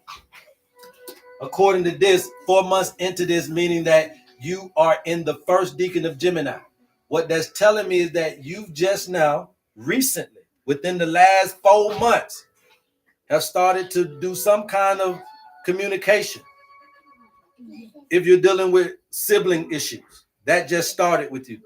according to this, 4 months into this, meaning that you are in the first decan of Gemini. What that's telling me is that you've just now, recently, within the last 4 months, have started to do some kind of communication If you're dealing with sibling issues, that just started with you.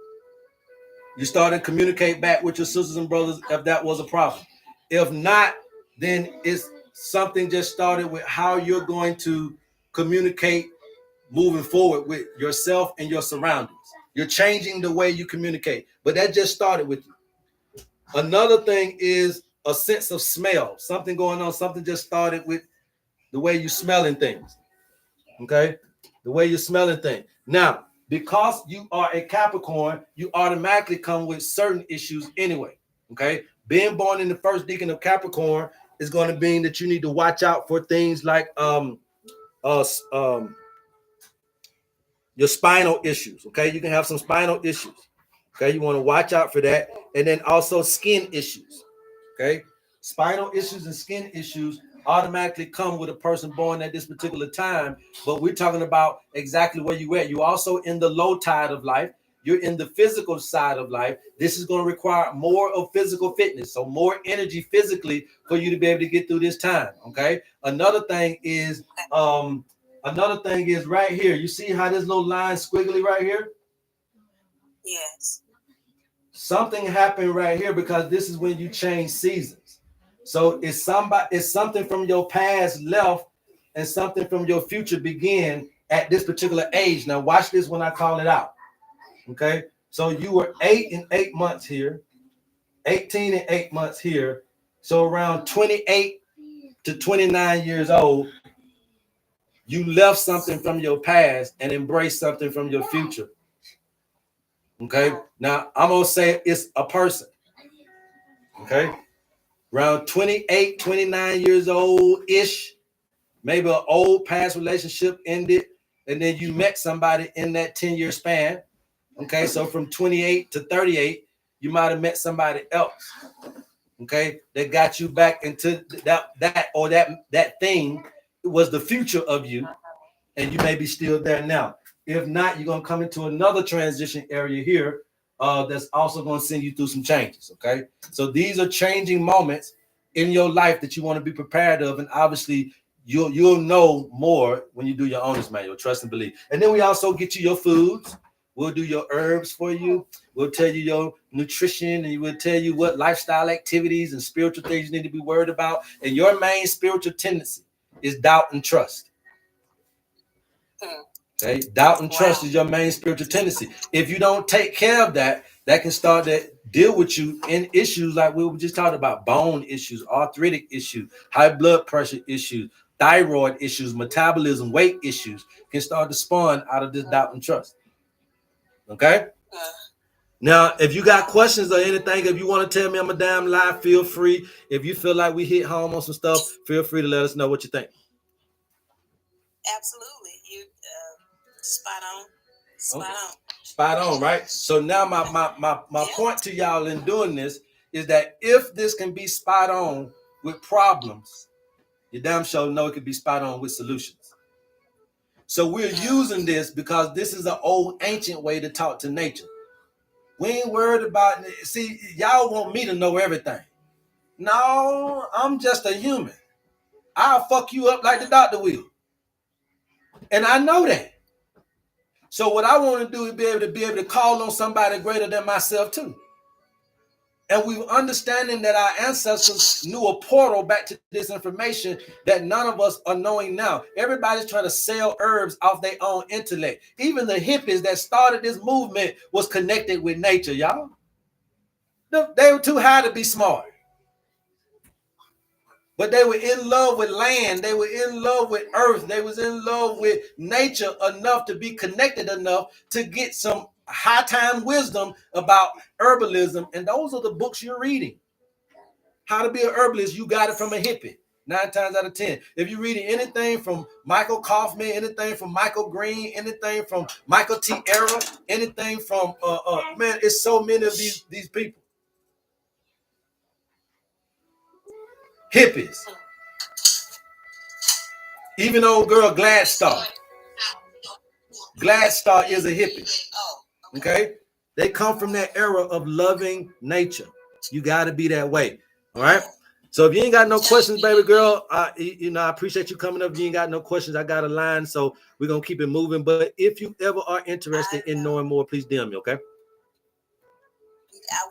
You start to communicate back with your sisters and brothers if that was a problem. If not, then it's something just started with how you're going to communicate moving forward with yourself and your surroundings. You're changing the way you communicate, but that just started with you. Another thing is a sense of smell. Something going on, something just started with the way you're smelling things. Okay? The way you're smelling things. Now, because you are a Capricorn, you automatically come with certain issues anyway. Okay? Being born in the first decan of Capricorn is going to mean that you need to watch out for things like your spinal issues. Okay, you can have some spinal issues. Okay, you want to watch out for that, and then also skin issues. Okay, spinal issues and skin issues automatically come with a person born at this particular time, but we're talking about exactly where you at. You're also in the low tide of life. You're in the physical side of life. This is going to require more of physical fitness, so more energy physically for you to be able to get through this time. Okay, another thing is right here. You see how this little line squiggly right here? Yes. Something happened right here because this is when you change seasons. So it's something from your past left and something from your future begin at this particular age. Now watch this when I call it out. Okay. So you were 8 and 8 months here, 18 and 8 months here. So around 28 to 29 years old, you left something from your past and embraced something from your future. Okay. Now I'm going to say it's a person. Okay. Around 28, 29 years old ish, maybe an old past relationship ended, and then you met somebody in that 10-year span. Okay. So from 28 to 38, you might have met somebody else. Okay. That got you back into that thing was the future of you. And you may be still there now. If not, you're going to come into another transition area here that's also going to send you through some changes, okay? So these are changing moments in your life that you want to be prepared of, and obviously you'll know more when you do your owner's manual, trust and believe. And then we also get you your foods. We'll do your herbs for you. We'll tell you your nutrition, and we'll tell you what lifestyle activities and spiritual things you need to be worried about. And your main spiritual tendency is doubt and trust. Okay, doubt and trust is your main spiritual tendency. If you don't take care of that, that can start to deal with you in issues like we were just talking about: bone issues, arthritic issues, high blood pressure issues, thyroid issues, metabolism, weight issues can start to spawn out of this doubt and trust. Okay. Now, if you got questions or anything, if you want to tell me I'm a damn lie, feel free. If you feel like we hit home on some stuff, feel free to let us know what you think. Absolutely. You spot on. Spot on, right? So now my point to y'all in doing this is that if this can be spot on with problems, you damn sure know it can be spot on with solutions. So we're using this because this is an old ancient way to talk to nature. We ain't worried about, see, y'all want me to know everything. No, I'm just a human. I'll fuck you up like the doctor will. And I know that. So what I want to do is be able to call on somebody greater than myself too. And we understanding that our ancestors knew a portal back to this information that none of us are knowing now. Everybody's trying to sell herbs off their own intellect. Even the hippies that started this movement was connected with nature, y'all. They were too high to be smart. But they were in love with land. They were in love with earth. They was in love with nature enough to be connected enough to get some high time wisdom about herbalism. And those are the books you're reading. How to be an herbalist, you got it from a hippie. 9 times out of 10. If you're reading anything from Michael Kaufman, anything from Michael Green, anything from Michael T. Era, anything from man, it's so many of these people. Hippies. Even old girl Gladstar. Gladstar is a hippie. Okay? They come from that era of loving nature. You got to be that way. All right? So if you ain't got no questions, baby girl, I appreciate you coming up. If you ain't got no questions, I got a line, so we're gonna keep it moving. But if you ever are interested in knowing more, please DM me, okay? I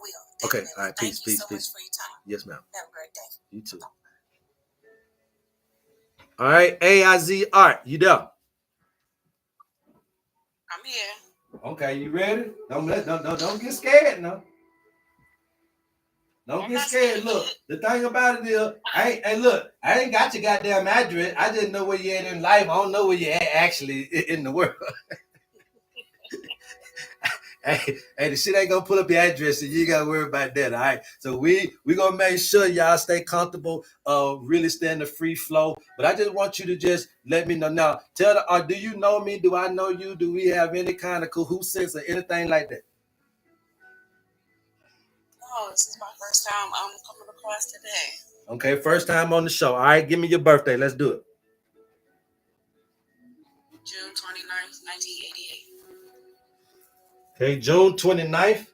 will. Okay, Definitely. all right, Thank peace, you peace, so peace. much for your time. Yes, ma'am. Have a great day. You too. All right, AIZ Art, you there? I'm here. Okay, you ready? Don't get scared now. Don't get scared. Look, the thing about it is, I ain't got your goddamn address. I just know where you at in life. I don't know where you at actually in the world. Hey, the shit ain't gonna pull up your address, and you ain't gotta worry about that. All right. So we gonna make sure y'all stay comfortable, really stay in the free flow. But I just want you to just let me know now. Do you know me? Do I know you? Do we have any kind of cahoots or anything like that? Oh, this is my first time coming across today. Okay, first time on the show. All right, give me your birthday. Let's do it. June 29th, 1988. Okay, June 29th.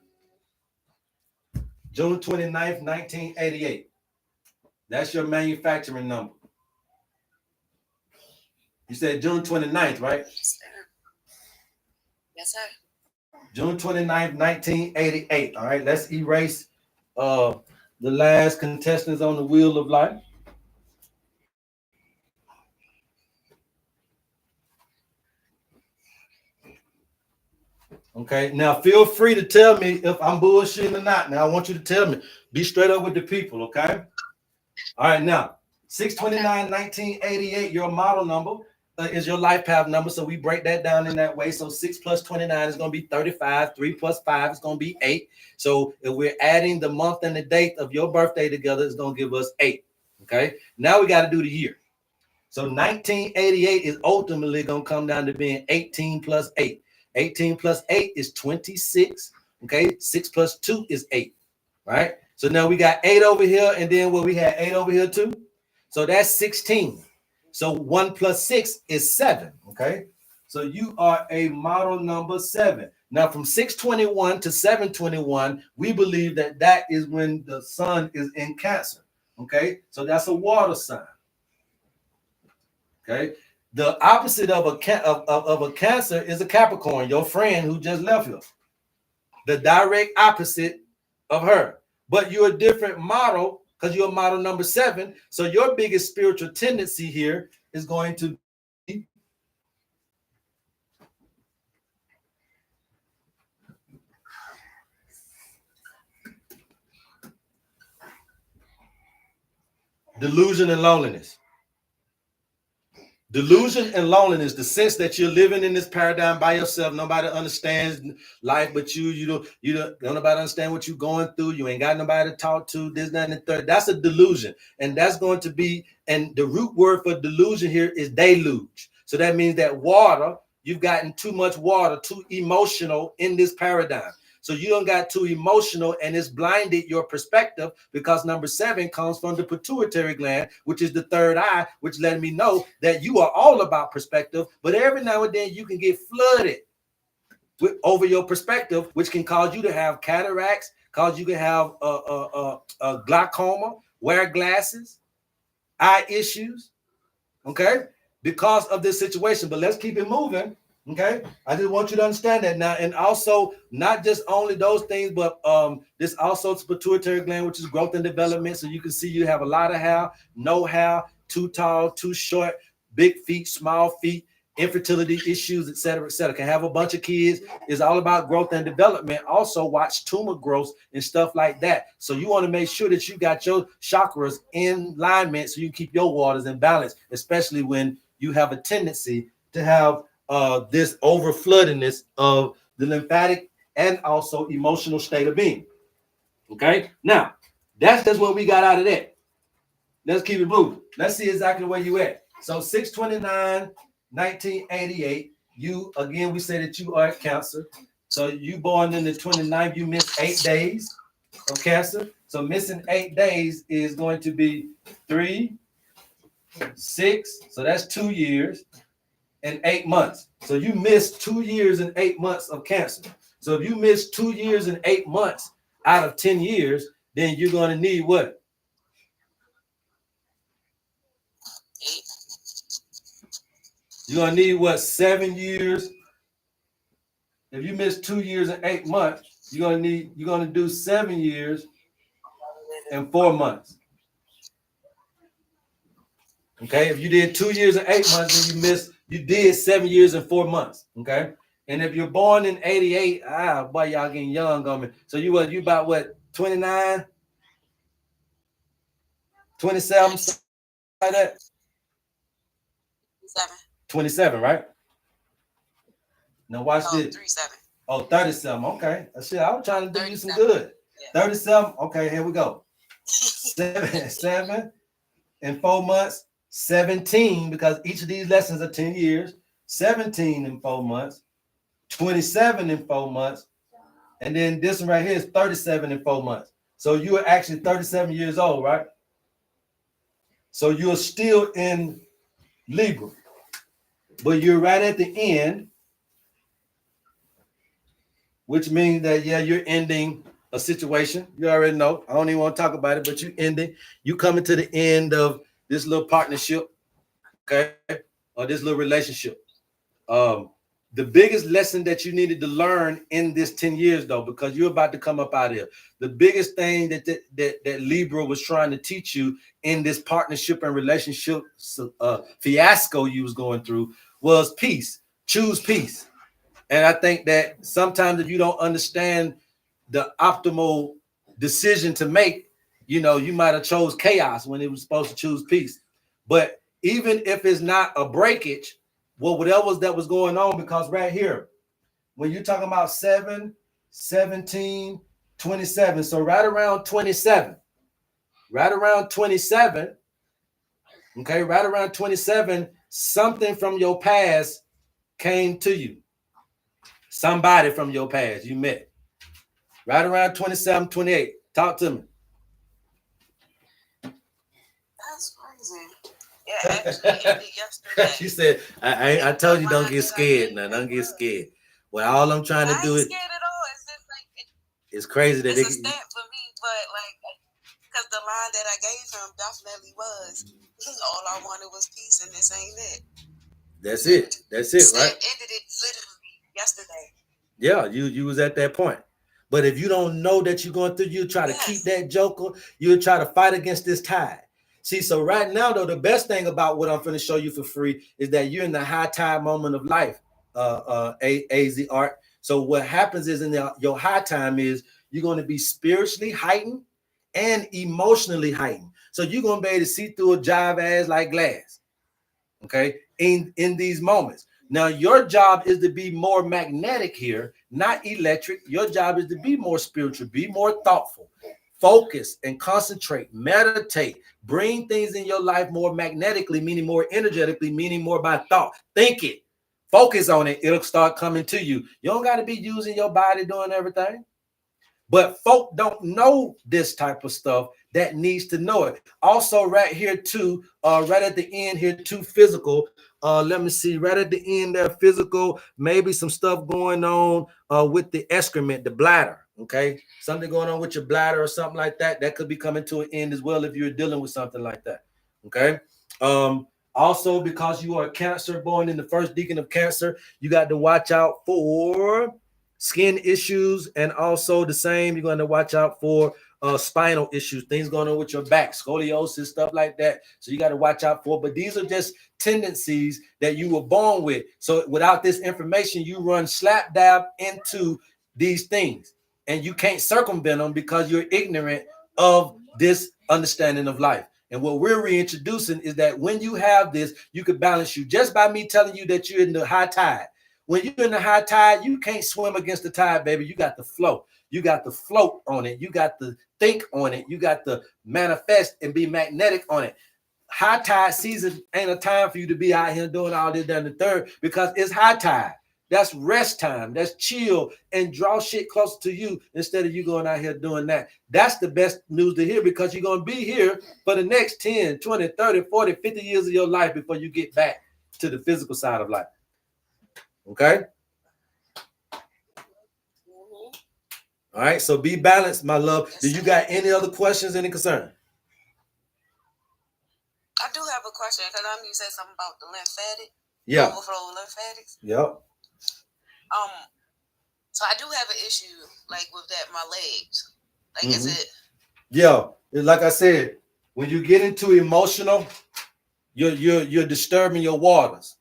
June 29th, 1988. That's your manufacturing number. You said June 29th, right? Yes, sir. June 29th, 1988. All right, let's erase the last contestants on the wheel of life. Okay, now feel free to tell me if I'm bullshitting or not. Now I want you to tell me. Be straight up with the people, okay? All right, now 6/29/1988, your model number is your life path number. So we break that down in that way. So 6 plus 29 is going to be 35. 3 plus 5 is going to be 8. So if we're adding the month and the date of your birthday together, it's going to give us 8. Okay, now we got to do the year. So 1988 is ultimately going to come down to being 18 plus 8. 18 plus 8 is 26. Okay, 6 plus 2 is 8. Right? So now we got 8 over here, and then we had 8 over here too. So that's 16. So 1 plus 6 is 7. Okay. So you are a model number 7. Now from 621 to 721, we believe that is when the sun is in Cancer. Okay. So that's a water sign. Okay. The opposite of a Cancer is a Capricorn, your friend who just left here. The direct opposite of her. But you're a different model because you're model number 7. So your biggest spiritual tendency here is going to be delusion and loneliness. Delusion and loneliness, the sense that you're living in this paradigm by yourself. Nobody understands life but you. You don't nobody understand what you're going through. You ain't got nobody to talk to. This, that, and the third. That's a delusion. And that's going to be, and the root word for delusion here is deluge. So that means that water, you've gotten too much water, too emotional in this paradigm. So you don't got too emotional, and it's blinded your perspective because number 7 comes from the pituitary gland, which is the third eye, which let me know that you are all about perspective. But every now and then you can get flooded over your perspective, which can cause you to have cataracts, cause you to have glaucoma, wear glasses, eye issues. Okay, because of this situation. But let's keep it moving. Okay, I just want you to understand that now, and also not just only those things, but this also pituitary gland, which is growth and development. So you can see you have a lot of hair, no hair, too tall, too short, big feet, small feet, infertility issues, etc., etc. Can have a bunch of kids. It's all about growth and development. Also watch tumor growth and stuff like that. So you want to make sure that you got your chakras in alignment so you keep your waters in balance, especially when you have a tendency to have this over floodiness of the lymphatic and also emotional state of being. Okay, now that's just what we got out of that. Let's keep it moving. Let's see exactly where you at. So 6/29/1988. You again, we say that you are Cancer. So you born in the 29th, you missed 8 days of Cancer. So missing 8 days is going to be 3, 6. So that's 2 years and 8 months. So you missed 2 years and 8 months of Cancer. So if you miss 2 years and 8 months out of 10 years, then you're going to need what? You're gonna need what, 7 years? If you miss 2 years and 8 months, you're gonna do 7 years and 4 months. Okay, if you did 2 years and 8 months, then you did 7 years and 4 months. Okay, and if you're born in 88, boy, y'all getting young on me. So you about what, 29, 27, like that? 27, right? Now watch this. 37. Oh, 37. Okay. Shit, I was trying to do you some good. 37. Okay, here we go. 7 and 4 months. 17, because each of these lessons are 10 years. 17 and 4 months. 27 and 4 months. And then this one right here is 37 and 4 months. So you are actually 37 years old, right? So you're still in Libra, but you're right at the end, which means that, yeah, you're ending a situation. You already know. I don't even want to talk about it, but you coming to the end of this little partnership, okay, or this little relationship. The biggest lesson that you needed to learn in this 10 years, though, because you're about to come up out of here, the biggest thing that Libra was trying to teach you in this partnership and relationship fiasco you was going through was peace. Choose peace. And I think that sometimes if you don't understand the optimal decision to make, you might have chose chaos when it was supposed to choose peace. But even if it's not a breakage, well, whatever that was going on, because right here, when you're talking about 7, 17, 27, so right around 27, okay, right around 27, something from your past came to you. Somebody from your past you met. Right around 27, 28. Talk to me. That's crazy. Yeah, actually, yesterday. She said, I told you don't get scared now. Don't get scared. Well, all I'm trying to do is. Scared at all. It's just like it's crazy that it's a step for me, but like, because the line that I gave him definitely was, all I wanted was peace, and this ain't it. That's it. That's it, right? Ended it literally yesterday. Yeah, you was at that point. But if you don't know that you're going through, you try to keep that joker. You'll try to fight against this tide. See, so right now, though, the best thing about what I'm going to show you for free is that you're in the high tide moment of life, AZ Art. So what happens is your high time is you're going to be spiritually heightened and emotionally heightened. So you're going to be able to see through a jive ass like glass, okay, in these moments. Now, your job is to be more magnetic here, not electric. Your job is to be more spiritual, be more thoughtful, focus and concentrate, meditate, bring things in your life more magnetically, meaning more energetically, meaning more by thought. Think it, focus on it. It'll start coming to you. You don't got to be using your body doing everything. But folk don't know this type of stuff that needs to know it. Also, right here too, right at the end here too, physical. Let me see, right at the end there, physical, maybe some stuff going on with the excrement, the bladder. Okay, something going on with your bladder or something like that. That could be coming to an end as well if you're dealing with something like that. Okay. Also, because you are Cancer, born in the first decan of Cancer, you got to watch out for skin issues, and also the same, you're going to watch out for spinal issues, things going on with your back, scoliosis, stuff like that. So you got to watch out for. But these are just tendencies that you were born with. So without this information, you run slap dab into these things, and you can't circumvent them because you're ignorant of this understanding of life. And what we're reintroducing is that when you have this, you could balance you just by me telling you that you're in the high tide. When you're in the high tide, you can't swim against the tide, baby. You got to flow. You got to float on it. You got to think on it. You got to manifest and be magnetic on it. High tide season ain't a time for you to be out here doing all this down the third, because it's high tide. That's rest time. That's chill and draw shit closer to you instead of you going out here doing that. That's the best news to hear, because you're going to be here for the next 10, 20, 30, 40, 50 years of your life before you get back to the physical side of life. Okay. All right. So be balanced, my love. Do you got any other questions, any concern? I do have a question, because I know you said something about the lymphatic. Yeah. Overflow lymphatics. Yep. So I do have an issue like with that, my legs. Like, is it? Yeah. Like I said, when you get into emotional, you're disturbing your waters.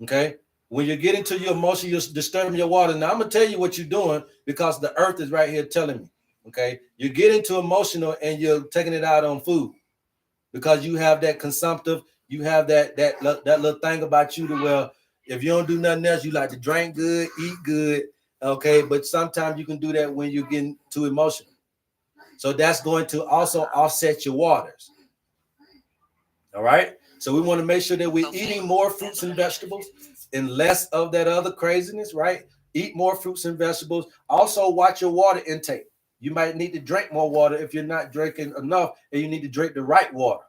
Okay. When you get into your emotion, you're disturbing your water. Now I'm gonna tell you what you're doing because the earth is right here telling me. Okay. You get into emotional and you're taking it out on food because you have that consumptive, you have that little thing about you to where if you don't do nothing else, you like to drink good, eat good. Okay, but sometimes you can do that when you're getting too emotional. So that's going to also offset your waters. All right. So we want to make sure that we're eating more fruits and vegetables and less of that other craziness, right? Eat more fruits and vegetables. Also, watch your water intake. You might need to drink more water if you're not drinking enough, and you need to drink the right water.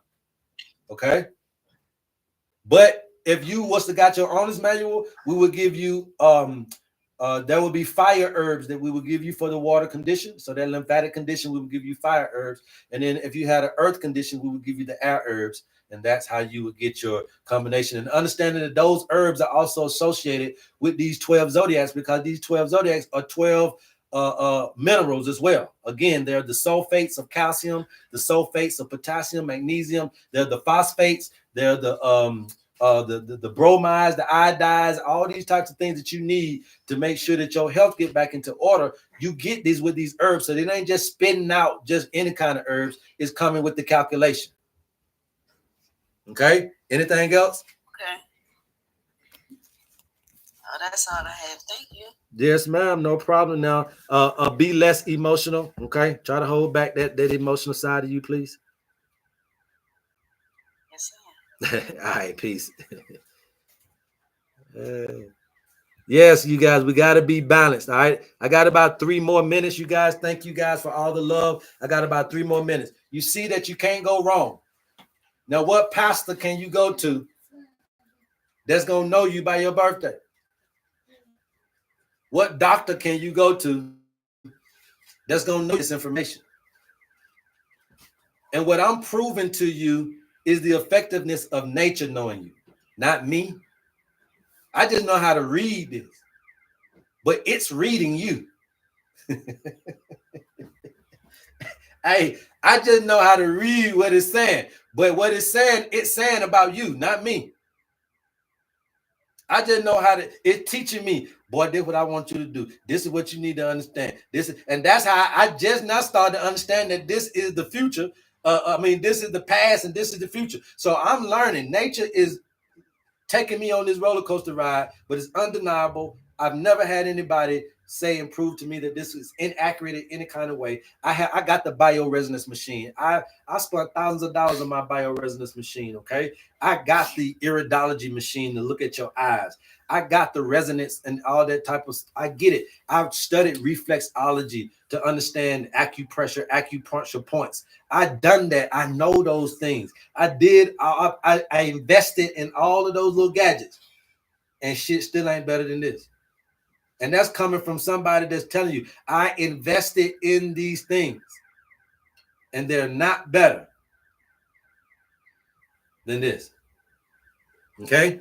Okay. But if you was to got your owner's manual, we would give you there would be fire herbs that we would give you for the water condition. So that lymphatic condition, we would give you fire herbs. And then if you had an earth condition, we would give you the air herbs. And that's how you would get your combination. And understanding that those herbs are also associated with these 12 zodiacs because these 12 zodiacs are 12 minerals as well. Again, they're the sulfates of calcium, the sulfates of potassium, magnesium. They're the phosphates. They're the bromides, the iodides, all these types of things that you need to make sure that your health get back into order. You get these with these herbs, so they ain't just spitting out just any kind of herbs. It's coming with the calculation. Okay. Anything else? Okay. Oh, that's all I have. Thank you. Yes, ma'am. No problem. Now, be less emotional. Okay. Try to hold back that emotional side of you, please. Yes, sir. All right. Peace. Yes, you guys, we got to be balanced. All right. I got about 3 more minutes, you guys. Thank you guys for all the love. I got about 3 more minutes. You see that you can't go wrong. Now, what pastor can you go to that's going to know you by your birthday? What doctor can you go to that's going to know this information? And what I'm proving to you is the effectiveness of nature knowing you, not me. I just know how to read this, but it's reading you. Hey, I just know how to read what it's saying, but what it's saying about you, not me. I just know how to, it's teaching me, boy, this is what I want you to do. This is what you need to understand. And that's how I just now started to understand that this is the future. This is the past and this is the future. So I'm learning. Nature is taking me on this roller coaster ride, but it's undeniable. I've never had anybody say and prove to me that this is inaccurate in any kind of way. I got the bioresonance machine. I spent thousands of dollars on my bioresonance machine. Okay, I got the iridology machine to look at your eyes. I got the resonance and all that type of. I get it. I've studied reflexology to understand acupressure, acupuncture points. I've done that. I know those things. I did. I invested in all of those little gadgets, and shit still ain't better than this. And that's coming from somebody that's telling you, I invested in these things, and they're not better than this. Okay?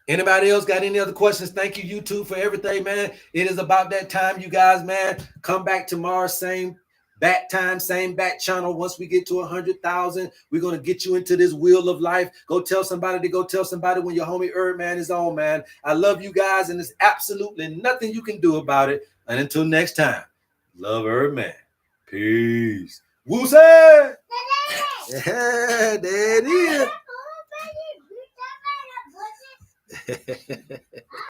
Anybody else got any other questions? Thank you, YouTube, for everything, man. It is about that time, you guys, man. Come back tomorrow, same bat time, same bat channel. Once we get to 100,000, we're going to get you into this wheel of life. Go tell somebody to go tell somebody when your homie HerbMan is on, man. I love you guys, and there's absolutely nothing you can do about it. And until next time, love HerbMan. Peace. Woo-say! Yeah, there it is.